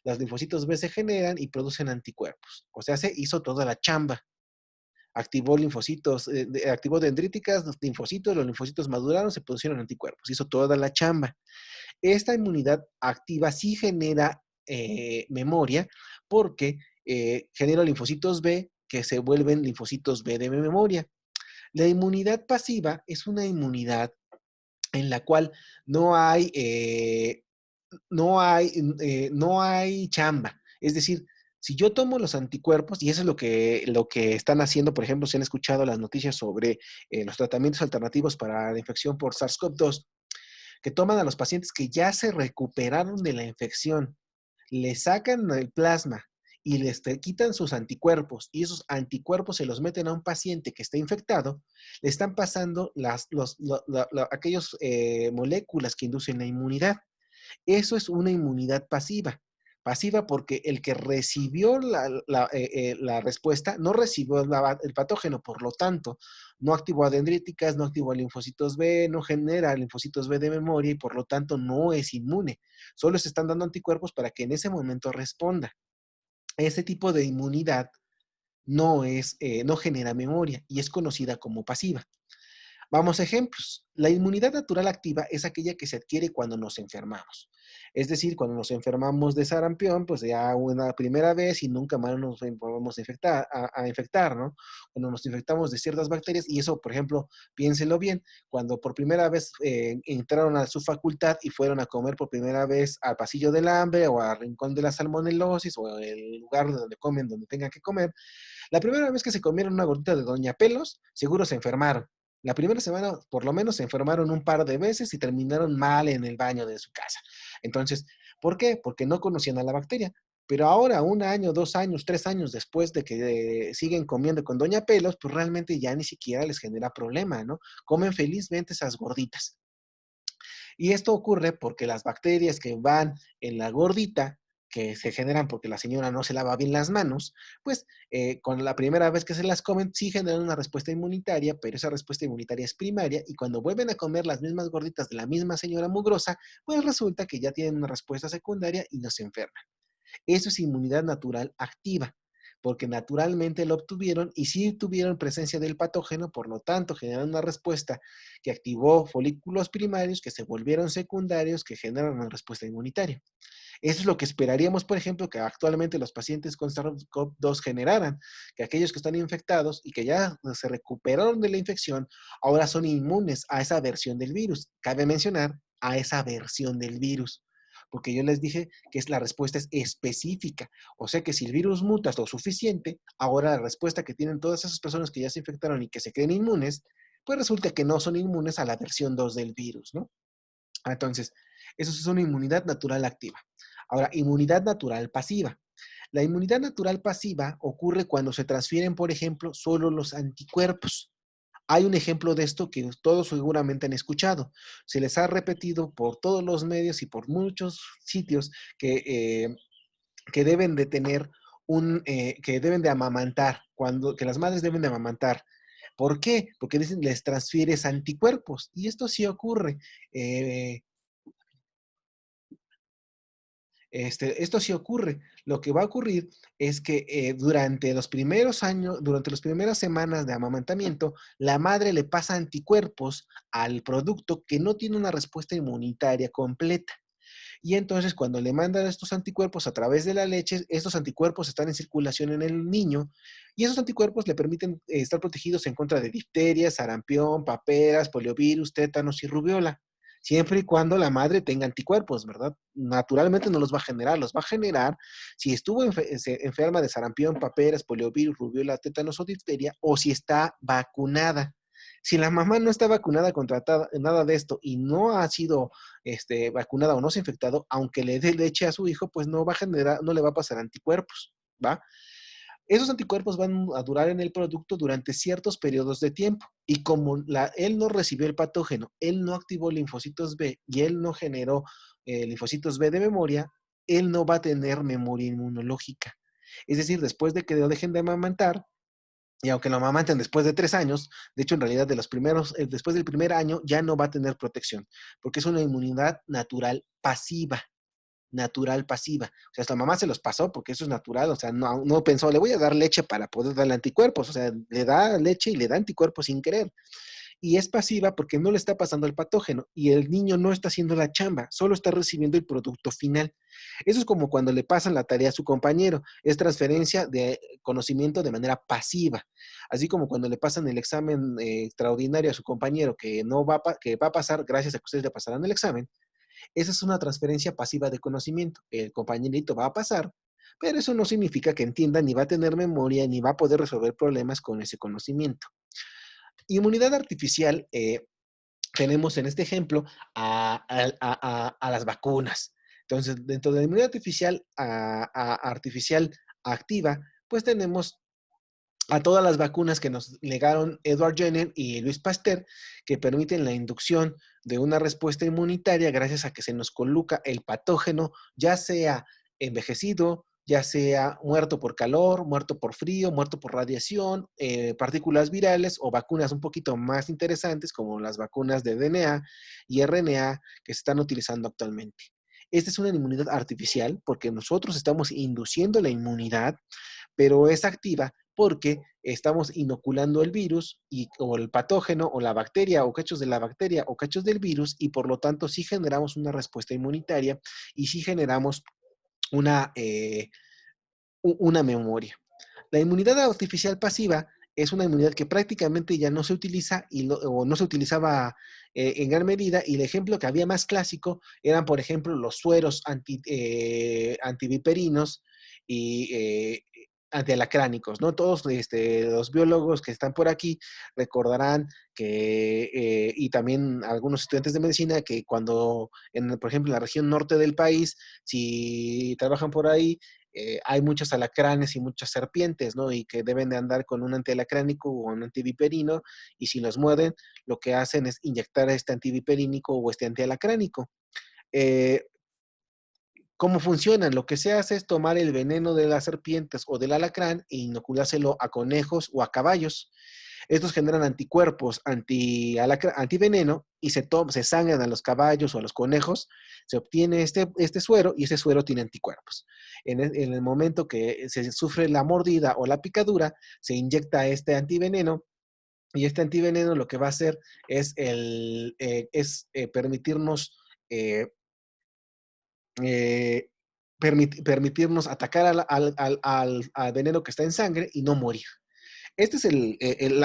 A: los linfocitos B se generan y producen anticuerpos. O sea, se hizo toda la chamba. Activó linfocitos, activó dendríticas, los linfocitos maduraron, se produjeron anticuerpos, hizo toda la chamba. Esta inmunidad activa sí genera memoria porque genera linfocitos B que se vuelven linfocitos B de memoria. La inmunidad pasiva es una inmunidad en la cual no hay, no hay chamba. Es decir, si yo tomo los anticuerpos, y eso es lo que están haciendo, por ejemplo, si han escuchado las noticias sobre los tratamientos alternativos para la infección por SARS-CoV-2, que toman a los pacientes que ya se recuperaron de la infección, le sacan el plasma y les quitan sus anticuerpos y esos anticuerpos se los meten a un paciente que está infectado, le están pasando aquellas moléculas que inducen la inmunidad. Eso es una inmunidad pasiva. Pasiva porque el que recibió la respuesta no recibió el patógeno, por lo tanto, no activó dendríticas, no activó linfocitos B, no genera linfocitos B de memoria y por lo tanto no es inmune. Solo se están dando anticuerpos para que en ese momento responda. Ese tipo de inmunidad no genera memoria y es conocida como pasiva. Vamos a ejemplos. La inmunidad natural activa es aquella que se adquiere cuando nos enfermamos. Es decir, cuando nos enfermamos de sarampión, pues ya una primera vez y nunca más nos volvemos a infectar, ¿no? Cuando nos infectamos de ciertas bacterias, y eso, por ejemplo, piénselo bien, cuando por primera vez entraron a su facultad y fueron a comer por primera vez al pasillo del hambre o al rincón de la salmonelosis o el lugar donde comen, donde tengan que comer, la primera vez que se comieron una gordita de Doña Pelos, seguro se enfermaron. La primera semana, por lo menos, se enfermaron un par de veces y terminaron mal en el baño de su casa. Entonces, ¿por qué? Porque no conocían a la bacteria. Pero ahora, 1 año, 2 años, 3 años después de que siguen comiendo con Doña Pelos, pues realmente ya ni siquiera les genera problema, ¿no? Comen felizmente esas gorditas. Y esto ocurre porque las bacterias que van en la gordita, que se generan porque la señora no se lava bien las manos, pues con la primera vez que se las comen sí generan una respuesta inmunitaria, pero esa respuesta inmunitaria es primaria y cuando vuelven a comer las mismas gorditas de la misma señora mugrosa, pues resulta que ya tienen una respuesta secundaria y no se enferman. Eso es inmunidad natural activa, porque naturalmente lo obtuvieron y sí tuvieron presencia del patógeno, por lo tanto generaron una respuesta que activó folículos primarios que se volvieron secundarios que generan una respuesta inmunitaria. Eso es lo que esperaríamos, por ejemplo, que actualmente los pacientes con SARS-CoV-2 generaran, que aquellos que están infectados y que ya se recuperaron de la infección, ahora son inmunes a esa versión del virus. Cabe mencionar a esa versión del virus, porque yo les dije que la respuesta es específica. O sea que si el virus muta lo suficiente, ahora la respuesta que tienen todas esas personas que ya se infectaron y que se creen inmunes, pues resulta que no son inmunes a la versión 2 del virus, ¿no? Entonces, eso es una inmunidad natural activa. Ahora, inmunidad natural pasiva. La inmunidad natural pasiva ocurre cuando se transfieren, por ejemplo, solo los anticuerpos. Hay un ejemplo de esto que todos seguramente han escuchado. Se les ha repetido por todos los medios y por muchos sitios que deben de tener que deben de amamantar, que las madres deben de amamantar. ¿Por qué? Porque dicen, les transfieres anticuerpos. Y esto sí ocurre. Eh, esto sí ocurre. Lo que va a ocurrir es que durante los primeros años, durante las primeras semanas de amamantamiento, la madre le pasa anticuerpos al producto que no tiene una respuesta inmunitaria completa. Y entonces cuando le mandan estos anticuerpos a través de la leche, estos anticuerpos están en circulación en el niño y esos anticuerpos le permiten estar protegidos en contra de difteria, sarampión, paperas, poliovirus, tétanos y rubiola. Siempre y cuando la madre tenga anticuerpos, ¿verdad? Naturalmente no los va a generar, los va a generar si estuvo enferma de sarampión, paperas, poliovirus, rubiola, tétanos o difteria, o si está vacunada. Si la mamá no está vacunada contra nada de esto y no ha sido vacunada o no se ha infectado, aunque le dé leche a su hijo, pues no va a generar, no le va a pasar anticuerpos, ¿va? Esos anticuerpos van a durar en el producto durante ciertos periodos de tiempo. Y como él no recibió el patógeno, él no activó linfocitos B y él no generó linfocitos B de memoria, él no va a tener memoria inmunológica. Es decir, después de que lo dejen de amamantar, y aunque lo amamanten después de 3 años, de hecho, en realidad, después del primer año, ya no va a tener protección, porque es una inmunidad natural pasiva. O sea, hasta mamá se los pasó porque eso es natural, o sea, no pensó, le voy a dar leche para poder darle anticuerpos, o sea, le da leche y le da anticuerpos sin querer. Y es pasiva porque no le está pasando el patógeno y el niño no está haciendo la chamba, solo está recibiendo el producto final. Eso es como cuando le pasan la tarea a su compañero, es transferencia de conocimiento de manera pasiva, así como cuando le pasan el examen extraordinario a su compañero que va a pasar gracias a que ustedes le pasarán el examen. Esa es una transferencia pasiva de conocimiento. El compañerito va a pasar, pero eso no significa que entienda, ni va a tener memoria, ni va a poder resolver problemas con ese conocimiento. Inmunidad artificial, tenemos en este ejemplo a las vacunas. Entonces, dentro de la inmunidad artificial activa, pues tenemos a todas las vacunas que nos legaron Edward Jenner y Luis Pasteur, que permiten la inducción de una respuesta inmunitaria gracias a que se nos coloca el patógeno, ya sea envejecido, ya sea muerto por calor, muerto por frío, muerto por radiación, partículas virales o vacunas un poquito más interesantes como las vacunas de DNA y RNA que se están utilizando actualmente. Esta es una inmunidad artificial porque nosotros estamos induciendo la inmunidad, pero es activa porque estamos inoculando el virus o el patógeno o la bacteria o cachos de la bacteria o cachos del virus y por lo tanto sí generamos una respuesta inmunitaria y sí generamos una, una memoria. La inmunidad artificial pasiva es una inmunidad que prácticamente ya no se utiliza o no se utilizaba en gran medida y el ejemplo que había más clásico eran, por ejemplo, los sueros antiviperinos y antialacránicos, ¿no? Todos los biólogos que están por aquí recordarán que, y también algunos estudiantes de medicina, que cuando, por ejemplo, en la región norte del país, si trabajan por ahí, hay muchos alacranes y muchas serpientes, ¿no? Y que deben de andar con un antialacránico o un antiviperino, y si los muerden, lo que hacen es inyectar este antiviperínico o este antialacránico. Eh, ¿Cómo funcionan? Lo que se hace es tomar el veneno de las serpientes o del alacrán e inoculárselo a conejos o a caballos. Estos generan anticuerpos antiveneno y se sangran a los caballos o a los conejos, se obtiene este suero y ese suero tiene anticuerpos. En el momento que se sufre la mordida o la picadura, se inyecta este antiveneno y este antiveneno lo que va a hacer es permitirnos eh, eh, permitirnos atacar al veneno que está en sangre y no morir. Este es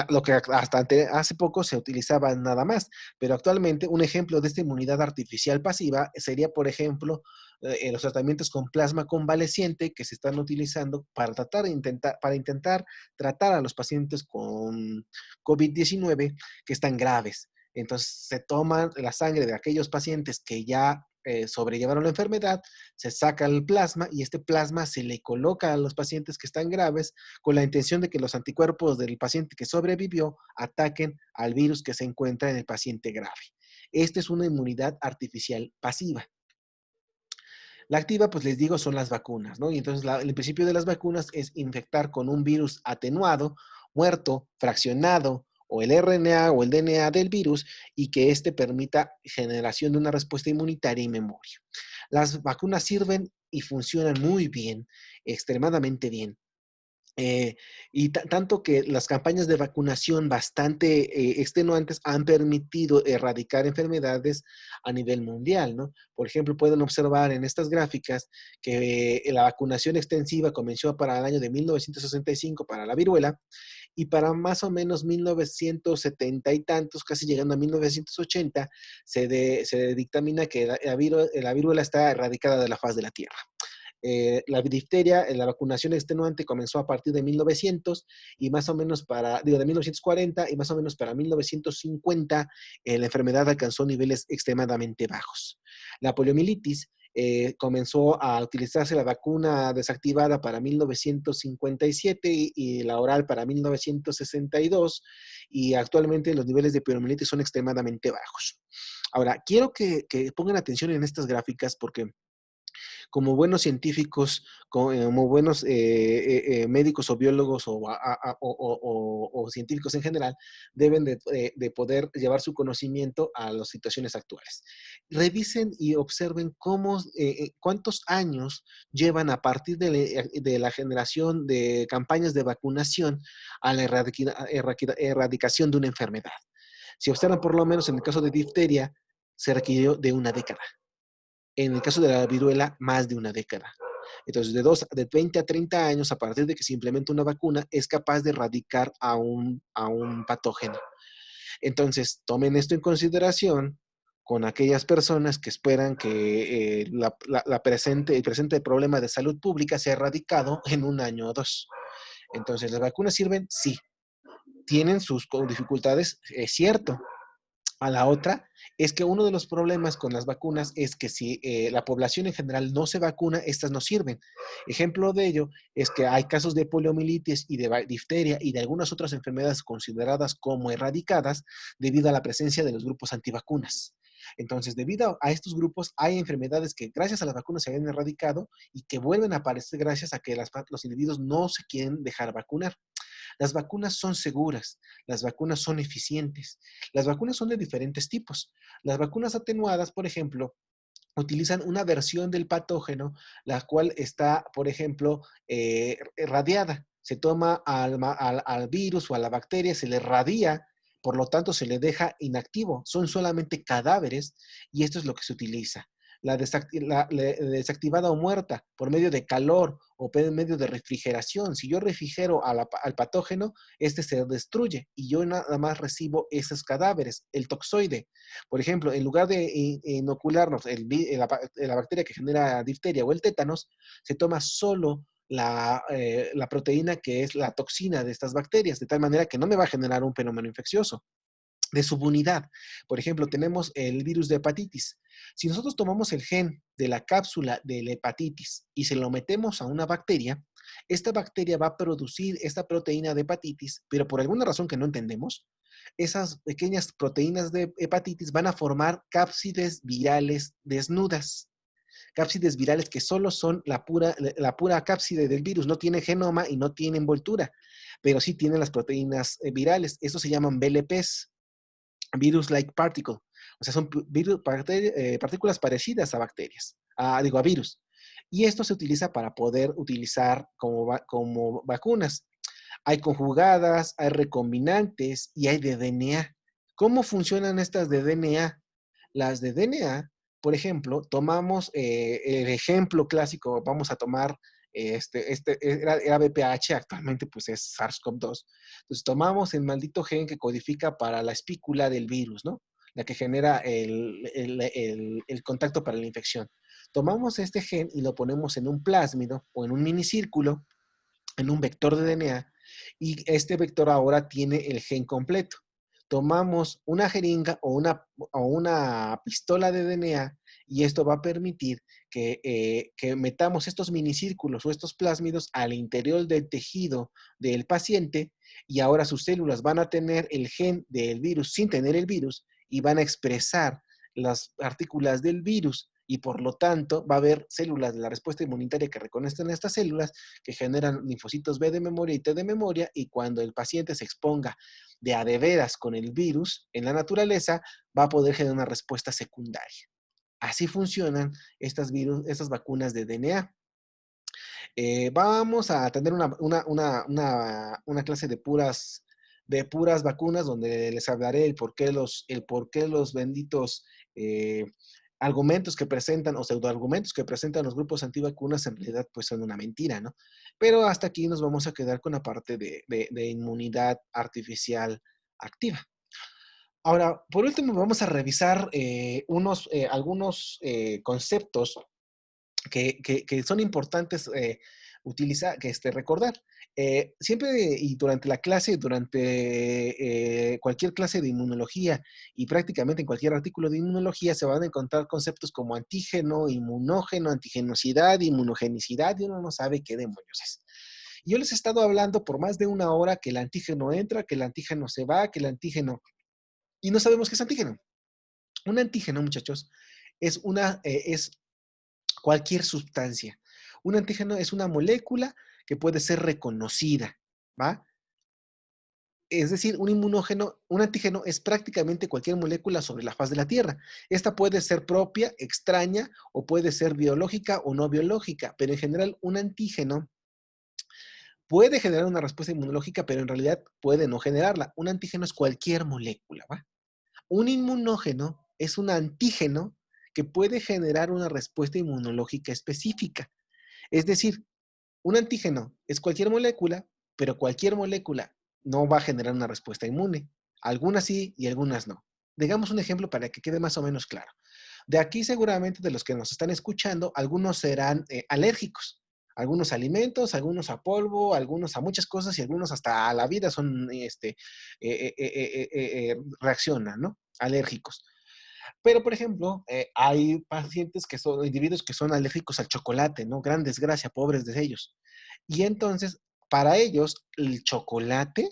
A: lo que hasta hace poco se utilizaba nada más, pero actualmente un ejemplo de esta inmunidad artificial pasiva sería, por ejemplo, los tratamientos con plasma convaleciente que se están utilizando para intentar tratar a los pacientes con COVID-19 que están graves. Entonces se toma la sangre de aquellos pacientes que ya sobrellevaron la enfermedad, se saca el plasma y este plasma se le coloca a los pacientes que están graves con la intención de que los anticuerpos del paciente que sobrevivió ataquen al virus que se encuentra en el paciente grave. Esta es una inmunidad artificial pasiva. La activa, pues les digo, son las vacunas, ¿no? Y entonces el principio de las vacunas es infectar con un virus atenuado, muerto, fraccionado, o el RNA o el DNA del virus, y que éste permita generación de una respuesta inmunitaria y memoria. Las vacunas sirven y funcionan muy bien, extremadamente bien. Y tanto que las campañas de vacunación bastante extenuantes han permitido erradicar enfermedades a nivel mundial, ¿no? Por ejemplo, pueden observar en estas gráficas que la vacunación extensiva comenzó para el año de 1965 para la viruela y para más o menos 1970 y tantos, casi llegando a 1980, se dictamina que la viruela está erradicada de la faz de la Tierra. La difteria, la vacunación extenuante comenzó a partir de 1900 y más o menos de 1940 y más o menos para 1950 la enfermedad alcanzó niveles extremadamente bajos. La poliomielitis comenzó a utilizarse la vacuna desactivada para 1957 y la oral para 1962 y actualmente los niveles de poliomielitis son extremadamente bajos. Ahora, quiero que pongan atención en estas gráficas porque como buenos científicos, como buenos médicos o biólogos o científicos en general, deben de poder llevar su conocimiento a las situaciones actuales. Revisen y observen cuántos años llevan a partir de la generación de campañas de vacunación a la erradicación de una enfermedad. Si observan por lo menos en el caso de difteria, se requirió de una década. En el caso de la viruela, más de una década. Entonces, de 20 a 30 años, a partir de que se implementa una vacuna, es capaz de erradicar a un patógeno. Entonces, tomen esto en consideración con aquellas personas que esperan que el presente problema de salud pública sea erradicado en un año o dos. Entonces, ¿las vacunas sirven? Sí. ¿Tienen sus dificultades? Es cierto. A la otra es que uno de los problemas con las vacunas es que si la población en general no se vacuna, estas no sirven. Ejemplo de ello es que hay casos de poliomielitis y de difteria y de algunas otras enfermedades consideradas como erradicadas debido a la presencia de los grupos antivacunas. Entonces, debido a estos grupos, hay enfermedades que gracias a las vacunas se habían erradicado y que vuelven a aparecer gracias a que los individuos no se quieren dejar vacunar. Las vacunas son seguras, las vacunas son eficientes, las vacunas son de diferentes tipos. Las vacunas atenuadas, por ejemplo, utilizan una versión del patógeno, la cual está, por ejemplo, radiada. Se toma al virus o a la bacteria, se le radia, por lo tanto se le deja inactivo. Son solamente cadáveres y esto es lo que se utiliza. La desactivada o muerta por medio de calor o por medio de refrigeración. Si yo refrigero al patógeno, este se destruye y yo nada más recibo esos cadáveres, el toxoide. Por ejemplo, en lugar de inocularnos la bacteria que genera difteria o el tétanos, se toma solo la proteína que es la toxina de estas bacterias, de tal manera que no me va a generar un fenómeno infeccioso de subunidad. Por ejemplo, tenemos el virus de hepatitis. Si nosotros tomamos el gen de la cápsula de la hepatitis y se lo metemos a una bacteria, esta bacteria va a producir esta proteína de hepatitis, pero por alguna razón que no entendemos, esas pequeñas proteínas de hepatitis van a formar cápsides virales desnudas. Cápsides virales que solo son la pura cápside del virus, no tiene genoma y no tiene envoltura, pero sí tienen las proteínas virales. Estos se llaman VLPs, virus-like particle. O sea, son partículas parecidas a bacterias, a virus. Y esto se utiliza para poder utilizar como vacunas. Hay conjugadas, hay recombinantes y hay de DNA. ¿Cómo funcionan estas de DNA? Las de DNA, por ejemplo, tomamos el ejemplo clásico, vamos a tomar era BPH, actualmente pues es SARS-CoV-2. Entonces tomamos el maldito gen que codifica para la espícula del virus, ¿no? La que genera el contacto para la infección. Tomamos este gen y lo ponemos en un plásmido o en un minicírculo, en un vector de DNA, y este vector ahora tiene el gen completo. Tomamos una jeringa o una pistola de DNA y esto va a permitir que metamos estos minicírculos o estos plásmidos al interior del tejido del paciente y ahora sus células van a tener el gen del virus sin tener el virus y van a expresar las partículas del virus y por lo tanto va a haber células de la respuesta inmunitaria que reconocen estas células que generan linfocitos B de memoria y T de memoria y cuando el paciente se exponga de a de veras con el virus en la naturaleza, va a poder generar una respuesta secundaria. Así funcionan estas vacunas de DNA. Vamos a tener una clase de puras vacunas donde les hablaré el por qué los benditos eh, argumentos que presentan o pseudoargumentos que presentan los grupos antivacunas en realidad pues son una mentira, ¿no? Pero hasta aquí nos vamos a quedar con la parte de inmunidad artificial activa. Ahora, por último, vamos a revisar algunos conceptos que son importantes recordar. Siempre y durante la clase, durante cualquier clase de inmunología y prácticamente en cualquier artículo de inmunología se van a encontrar conceptos como antígeno, inmunógeno, antigenosidad, inmunogenicidad y uno no sabe qué demonios es. Yo les he estado hablando por más de una hora que el antígeno entra, que el antígeno se va, que el antígeno... Y no sabemos qué es antígeno. Un antígeno, muchachos, es cualquier sustancia. Un antígeno es una molécula que puede ser reconocida, ¿va? Es decir, un antígeno es prácticamente cualquier molécula sobre la faz de la Tierra. Esta puede ser propia, extraña, o puede ser biológica o no biológica, pero en general un antígeno puede generar una respuesta inmunológica, pero en realidad puede no generarla. Un antígeno es cualquier molécula, ¿va? Un inmunógeno es un antígeno que puede generar una respuesta inmunológica específica. Es decir, un antígeno es cualquier molécula, pero cualquier molécula no va a generar una respuesta inmune. Algunas sí y algunas no. Digamos un ejemplo para que quede más o menos claro. De aquí seguramente de los que nos están escuchando, algunos serán alérgicos. Algunos a alimentos, algunos a polvo, algunos a muchas cosas y algunos hasta a la vida reaccionan, ¿no? Alérgicos. Pero, por ejemplo, hay pacientes individuos que son alérgicos al chocolate, ¿no? Gran desgracia, pobres de ellos. Y entonces, para ellos, el chocolate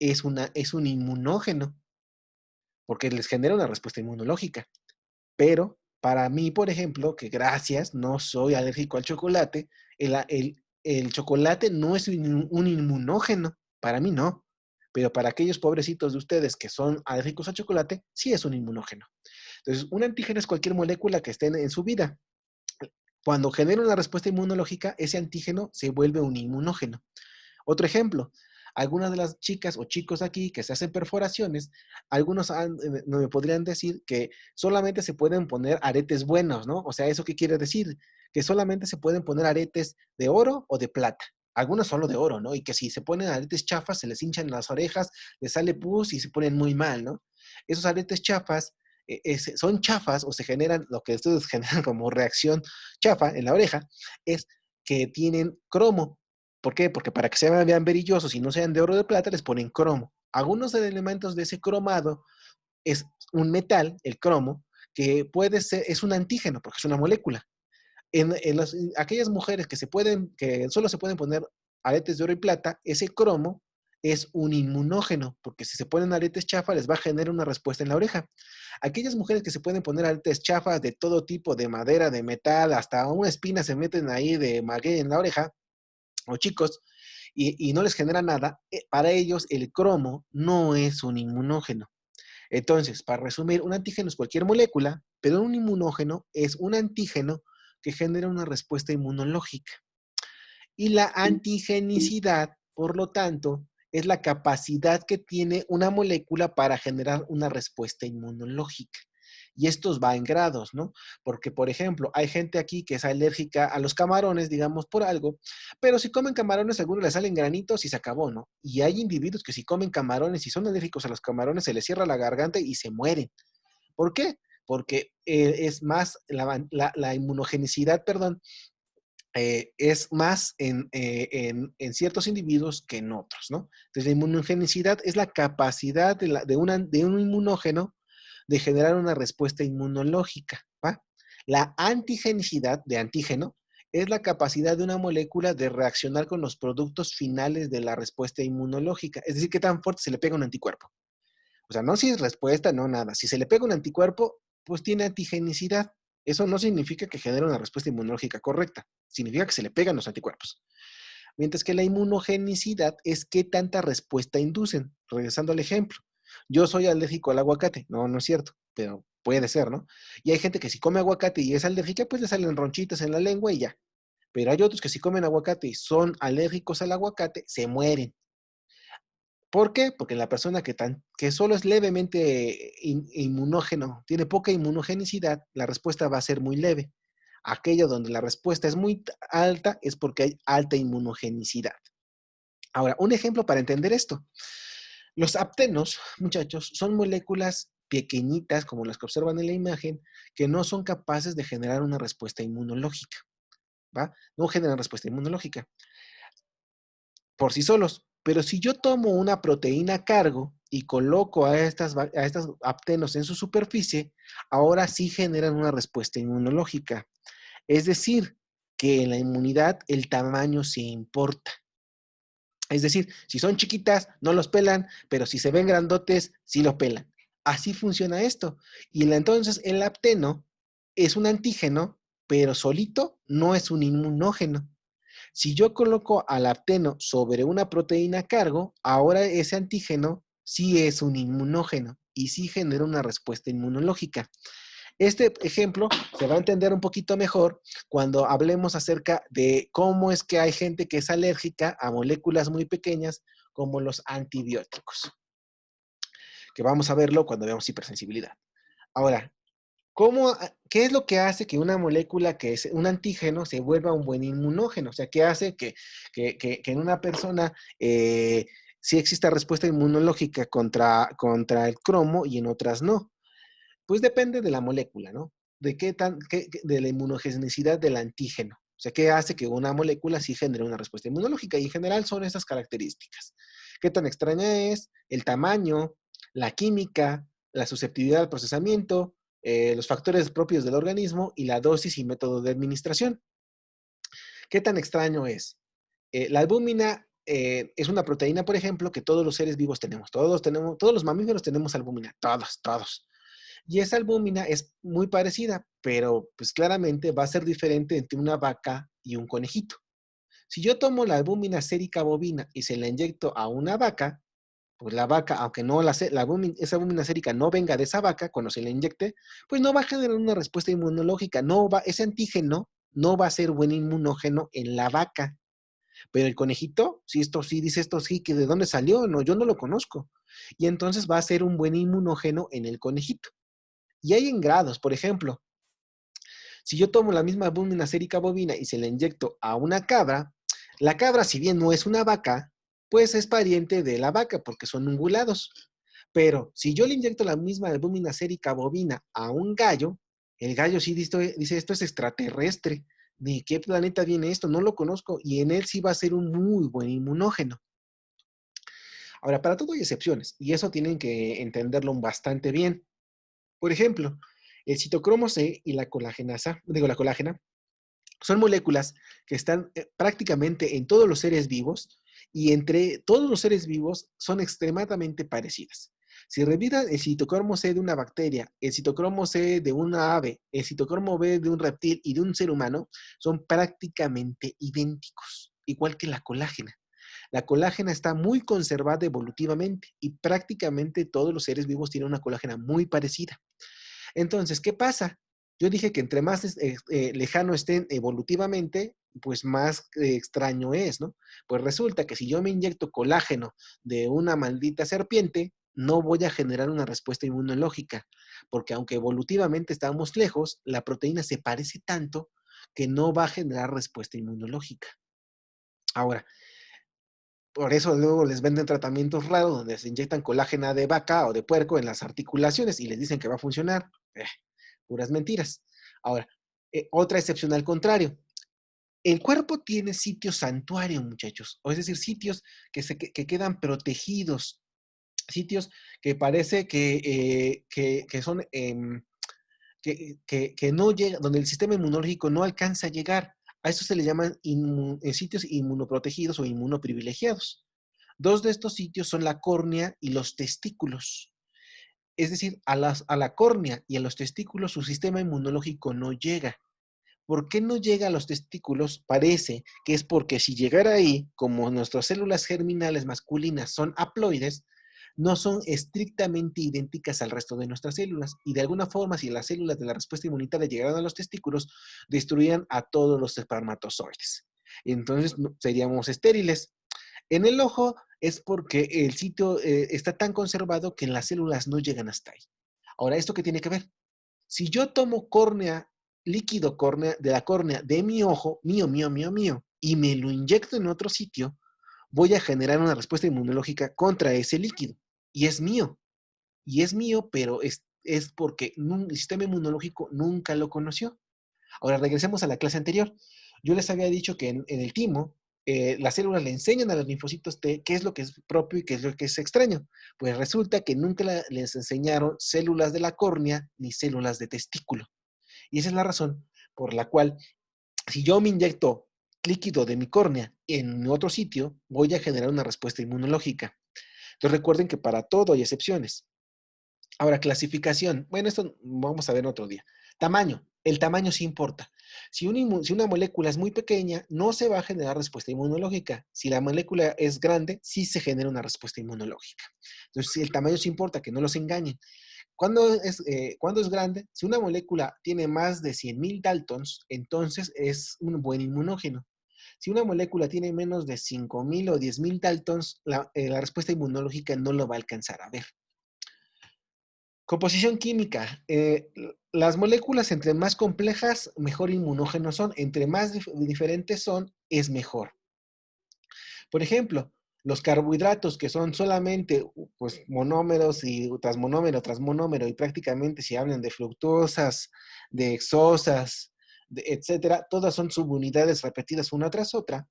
A: es un inmunógeno, porque les genera una respuesta inmunológica. Pero para mí, por ejemplo, que gracias, no soy alérgico al chocolate, el chocolate no es un inmunógeno, para mí no, pero para aquellos pobrecitos de ustedes que son alérgicos al chocolate, sí es un inmunógeno. Entonces, un antígeno es cualquier molécula que esté en su vida. Cuando genera una respuesta inmunológica, ese antígeno se vuelve un inmunógeno. Otro ejemplo, algunas de las chicas o chicos aquí que se hacen perforaciones, algunos no me podrían decir que solamente se pueden poner aretes buenos, ¿no? O sea, ¿eso qué quiere decir? Que solamente se pueden poner aretes de oro o de plata. Algunos solo de oro, ¿no? Y que si se ponen aretes chafas, se les hinchan las orejas, les sale pus y se ponen muy mal, ¿no? Esos aretes chafas son chafas o se generan, lo que ustedes generan como reacción chafa en la oreja, es que tienen cromo. ¿Por qué? Porque para que se vean brillosos y no sean de oro o de plata, les ponen cromo. Algunos de los elementos de ese cromado es un metal, el cromo, que puede ser, es un antígeno, porque es una molécula. En aquellas mujeres que solo se pueden poner aretes de oro y plata, ese cromo es un inmunógeno, porque si se ponen aretes chafas les va a generar una respuesta en la oreja. Aquellas mujeres que se pueden poner aretes chafas de todo tipo, de madera, de metal, hasta una espina se meten ahí de maguey en la oreja, o chicos, y no les genera nada, para ellos el cromo no es un inmunógeno. Entonces, para resumir, un antígeno es cualquier molécula, pero un inmunógeno es un antígeno que genera una respuesta inmunológica. Y la antigenicidad, por lo tanto, es la capacidad que tiene una molécula para generar una respuesta inmunológica. Y estos va en grados, ¿no? Porque, por ejemplo, hay gente aquí que es alérgica a los camarones, digamos, por algo, pero si comen camarones, a algunos les salen granitos y se acabó, ¿no? Y hay individuos que si comen camarones y son alérgicos a los camarones, se les cierra la garganta y se mueren. ¿Por qué? Porque es más, la inmunogenicidad, perdón, es más en ciertos individuos que en otros, ¿no? Entonces, la inmunogenicidad es la capacidad de un inmunógeno de generar una respuesta inmunológica, ¿va? La antigenicidad de antígeno es la capacidad de una molécula de reaccionar con los productos finales de la respuesta inmunológica, es decir, qué tan fuerte se le pega un anticuerpo. O sea, no si es respuesta, no nada. Si se le pega un anticuerpo, pues tiene antigenicidad. Eso no significa que genere una respuesta inmunológica correcta. Significa que se le pegan los anticuerpos. Mientras que la inmunogenicidad es qué tanta respuesta inducen. Regresando al ejemplo. Yo soy alérgico al aguacate. No, no es cierto, pero puede ser, ¿no? Y hay gente que si come aguacate y es alérgica, pues le salen ronchitas en la lengua y ya. Pero hay otros que si comen aguacate y son alérgicos al aguacate, se mueren. ¿Por qué? Porque la persona que solo es levemente inmunógeno, tiene poca inmunogenicidad, la respuesta va a ser muy leve. Aquello donde la respuesta es muy alta es porque hay alta inmunogenicidad. Ahora, un ejemplo para entender esto. Los aptenos, muchachos, son moléculas pequeñitas, como las que observan en la imagen, que no son capaces de generar una respuesta inmunológica, ¿va? No generan respuesta inmunológica por sí solos. Pero si yo tomo una proteína cargo y coloco a estas aptenos en su superficie, ahora sí generan una respuesta inmunológica. Es decir, que en la inmunidad el tamaño sí importa. Es decir, si son chiquitas, no los pelan, pero si se ven grandotes, sí los pelan. Así funciona esto. Y entonces el apteno es un antígeno, pero solito no es un inmunógeno. Si yo coloco al apteno sobre una proteína cargo, ahora ese antígeno sí es un inmunógeno y sí genera una respuesta inmunológica. Este ejemplo se va a entender un poquito mejor cuando hablemos acerca de cómo es que hay gente que es alérgica a moléculas muy pequeñas como los antibióticos, que vamos a verlo cuando veamos hipersensibilidad. Ahora, ¿qué es lo que hace que una molécula que es un antígeno se vuelva un buen inmunógeno? O sea, ¿qué hace que en una persona sí exista respuesta inmunológica contra el cromo y en otras no? Pues depende de la molécula, ¿no? De la inmunogenicidad del antígeno. O sea, ¿qué hace que una molécula sí genere una respuesta inmunológica? Y en general son estas características. ¿Qué tan extraña es? El tamaño, la química, la susceptibilidad al procesamiento, los factores propios del organismo y la dosis y método de administración. ¿Qué tan extraño es? La albúmina es una proteína, por ejemplo, que todos los seres vivos tenemos. Todos los mamíferos tenemos albúmina. Todos, todos. Y esa albúmina es muy parecida, pero pues claramente va a ser diferente entre una vaca y un conejito. Si yo tomo la albúmina sérica bovina y se la inyecto a una vaca, pues la vaca, aunque no esa albúmina sérica no venga de esa vaca cuando se la inyecte, pues no va a generar una respuesta inmunológica. Ese antígeno no va a ser buen inmunógeno en la vaca. Pero el conejito, si esto sí dice esto sí, que de dónde salió, no, yo no lo conozco. Y entonces va a ser un buen inmunógeno en el conejito. Y hay en grados, por ejemplo, si yo tomo la misma albúmina sérica bovina y se la inyecto a una cabra, la cabra, si bien no es una vaca, pues es pariente de la vaca porque son ungulados. Pero si yo le inyecto la misma albúmina sérica bovina a un gallo, el gallo sí dice esto es extraterrestre. ¿De qué planeta viene esto? No lo conozco. Y en él sí va a ser un muy buen inmunógeno. Ahora, para todo hay excepciones, y eso tienen que entenderlo bastante bien. Por ejemplo, el citocromo C y la la colágena, son moléculas que están prácticamente en todos los seres vivos y entre todos los seres vivos son extremadamente parecidas. Si revisan el citocromo C de una bacteria, el citocromo C de una ave, el citocromo B de un reptil y de un ser humano, son prácticamente idénticos, igual que la colágena. La colágena está muy conservada evolutivamente y prácticamente todos los seres vivos tienen una colágena muy parecida. Entonces, ¿qué pasa? Yo dije que entre más lejano estén evolutivamente, pues más extraño es, ¿no? Pues resulta que si yo me inyecto colágeno de una maldita serpiente, no voy a generar una respuesta inmunológica, porque aunque evolutivamente estamos lejos, la proteína se parece tanto que no va a generar respuesta inmunológica. Ahora, por eso luego les venden tratamientos raros donde se inyectan colágena de vaca o de puerco en las articulaciones y les dicen que va a funcionar. Puras mentiras. Ahora, otra excepción al contrario. El cuerpo tiene sitios santuario, muchachos. O es decir, sitios que quedan protegidos. Sitios que parece que son que no llega, donde el sistema inmunológico no alcanza a llegar. A eso se le llaman sitios inmunoprotegidos o inmunoprivilegiados. Dos de estos sitios son la córnea y los testículos. Es decir, a la córnea y a los testículos su sistema inmunológico no llega. ¿Por qué no llega a los testículos? Parece que es porque si llegara ahí, como nuestras células germinales masculinas son haploides, no son estrictamente idénticas al resto de nuestras células. Y de alguna forma, si las células de la respuesta inmunitaria llegaran a los testículos, destruirían a todos los espermatozoides. Entonces seríamos estériles. En el ojo es porque el sitio está tan conservado que las células no llegan hasta ahí. Ahora, ¿esto qué tiene que ver? Si yo tomo córnea, líquido córnea, de la córnea de mi ojo, mío, y me lo inyecto en otro sitio, voy a generar una respuesta inmunológica contra ese líquido. Y es mío. Y es mío, pero es porque el sistema inmunológico nunca lo conoció. Ahora regresemos a la clase anterior. Yo les había dicho que en el timo, las células le enseñan a los linfocitos T qué es lo que es propio y qué es lo que es extraño. Pues resulta que nunca les enseñaron células de la córnea ni células de testículo. Y esa es la razón por la cual, si yo me inyecto líquido de mi córnea en otro sitio, voy a generar una respuesta inmunológica. Entonces recuerden que para todo hay excepciones. Ahora, clasificación. Bueno, esto vamos a ver otro día. Tamaño. El tamaño sí importa. Si una molécula es muy pequeña, no se va a generar respuesta inmunológica. Si la molécula es grande, sí se genera una respuesta inmunológica. Entonces, el tamaño sí importa, que no los engañen. ¿Cuándo es grande? Si una molécula tiene más de 100.000 Daltons, entonces es un buen inmunógeno. Si una molécula tiene menos de 5.000 o 10.000 Daltons, la respuesta inmunológica no lo va a alcanzar a ver. Composición química. Las moléculas entre más complejas, mejor inmunógenos son. Entre más diferentes son, es mejor. Por ejemplo, los carbohidratos que son solamente pues, monómeros y tras monómero, y prácticamente si hablan de fructosas, de hexosas, etcétera, todas son subunidades repetidas una tras otra,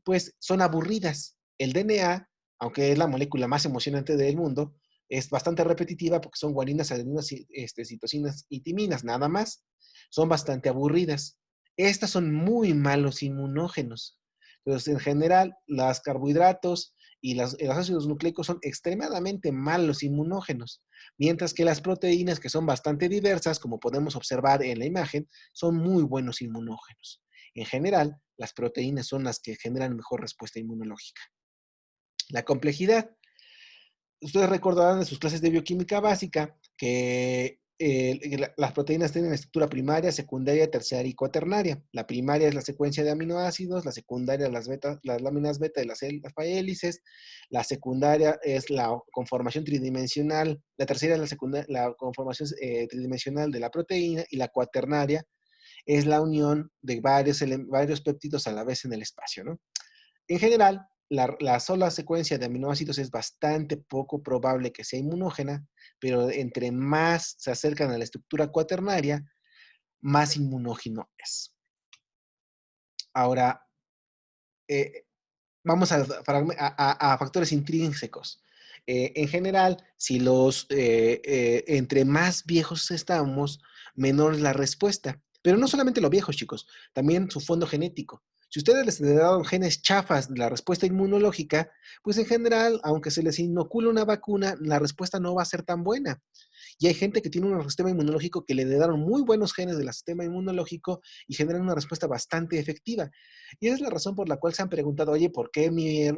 A: pues son aburridas. El DNA, aunque es la molécula más emocionante del mundo, es bastante repetitiva porque son guaninas, adeninas, citosinas y timinas, nada más. Son bastante aburridas. Estas son muy malos inmunógenos. Entonces, en general, los carbohidratos y los ácidos nucleicos son extremadamente malos inmunógenos, mientras que las proteínas, que son bastante diversas, como podemos observar en la imagen, son muy buenos inmunógenos. En general, las proteínas son las que generan mejor respuesta inmunológica. La complejidad. Ustedes recordarán de sus clases de bioquímica básica que las proteínas tienen estructura primaria, secundaria, terciaria y cuaternaria. La primaria es la secuencia de aminoácidos, la secundaria las láminas beta de las hélices, la secundaria es la conformación tridimensional, la terciaria es la conformación tridimensional de la proteína, y la cuaternaria es la unión de varios péptidos a la vez en el espacio, ¿no? En general, la sola secuencia de aminoácidos es bastante poco probable que sea inmunógena, pero entre más se acercan a la estructura cuaternaria, más inmunógeno es. Ahora, vamos a factores intrínsecos. En general, si entre más viejos estamos, menor es la respuesta. Pero no solamente los viejos, chicos, también su fondo genético. Si ustedes les heredaron genes chafas de la respuesta inmunológica, pues en general, aunque se les inocule una vacuna, la respuesta no va a ser tan buena. Y hay gente que tiene un sistema inmunológico que le heredaron muy buenos genes del sistema inmunológico y generan una respuesta bastante efectiva. Y esa es la razón por la cual se han preguntado, oye, ¿por qué mi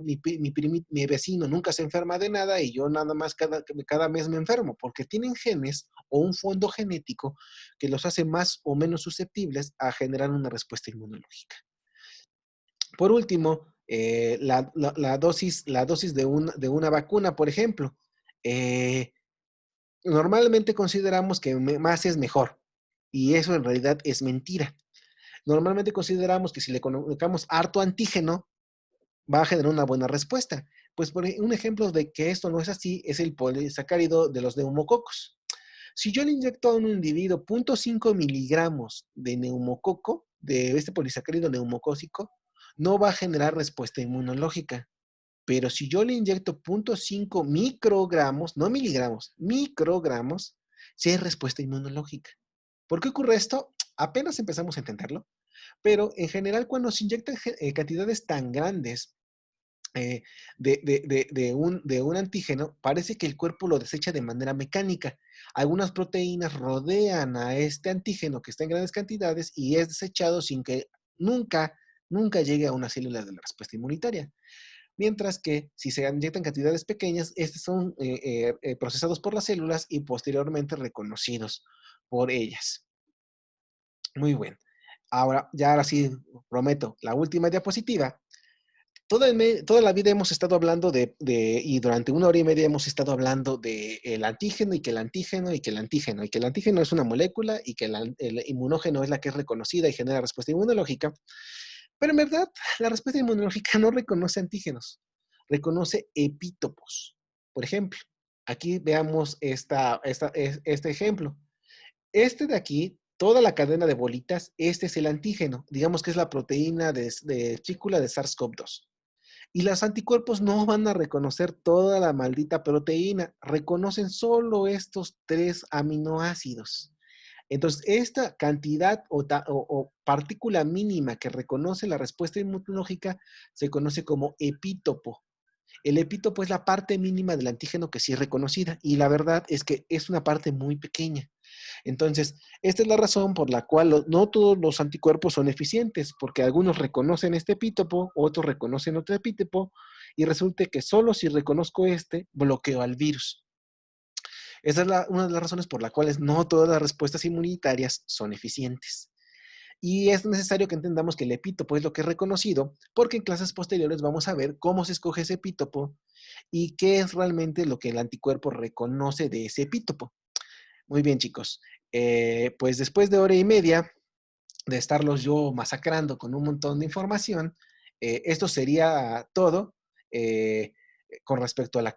A: vecino nunca se enferma de nada y yo nada más cada mes me enfermo? Porque tienen genes o un fondo genético que los hace más o menos susceptibles a generar una respuesta inmunológica. Por último, la dosis de una vacuna, por ejemplo. Normalmente consideramos que más es mejor, y eso en realidad es mentira. Normalmente consideramos que si le colocamos harto antígeno, va a generar una buena respuesta. Pues un ejemplo de que esto no es así es el polisacárido de los neumococos. Si yo le inyecto a un individuo 0.5 miligramos de neumococo, de este polisacárido neumocócico, no va a generar respuesta inmunológica. Pero si yo le inyecto 0.5 microgramos, no miligramos, microgramos, sí hay respuesta inmunológica. ¿Por qué ocurre esto? Apenas empezamos a entenderlo, pero en general cuando se inyectan cantidades tan grandes de un antígeno, parece que el cuerpo lo desecha de manera mecánica. Algunas proteínas rodean a este antígeno que está en grandes cantidades y es desechado sin que nunca llegue a una célula de la respuesta inmunitaria. Mientras que si se inyectan cantidades pequeñas, estos son procesados por las células y posteriormente reconocidos por ellas. Muy bien. Ahora sí, prometo, la última diapositiva. Toda la vida hemos estado hablando y durante 1 hora y media hemos estado hablando del antígeno y que el antígeno y que el antígeno, y que el antígeno es una molécula y que el inmunógeno es la que es reconocida y genera respuesta inmunológica. Pero en verdad, la respuesta inmunológica no reconoce antígenos, reconoce epítopos. Por ejemplo, aquí veamos este ejemplo. Este de aquí, toda la cadena de bolitas, este es el antígeno. Digamos que es la proteína de vesícula de SARS-CoV-2. Y los anticuerpos no van a reconocer toda la maldita proteína, reconocen solo estos 3 aminoácidos. Entonces, esta cantidad o partícula mínima que reconoce la respuesta inmunológica se conoce como epítopo. El epítopo es la parte mínima del antígeno que sí es reconocida, y la verdad es que es una parte muy pequeña. Entonces, esta es la razón por la cual no todos los anticuerpos son eficientes, porque algunos reconocen este epítopo, otros reconocen otro epítopo, y resulta que solo si reconozco este, bloqueo al virus. Esa es una de las razones por las cuales no todas las respuestas inmunitarias son eficientes. Y es necesario que entendamos que el epítopo es lo que es reconocido, porque en clases posteriores vamos a ver cómo se escoge ese epítopo y qué es realmente lo que el anticuerpo reconoce de ese epítopo. Muy bien, chicos. Pues después de 1 hora y media de estarlos yo masacrando con un montón de información, esto sería todo con respecto a la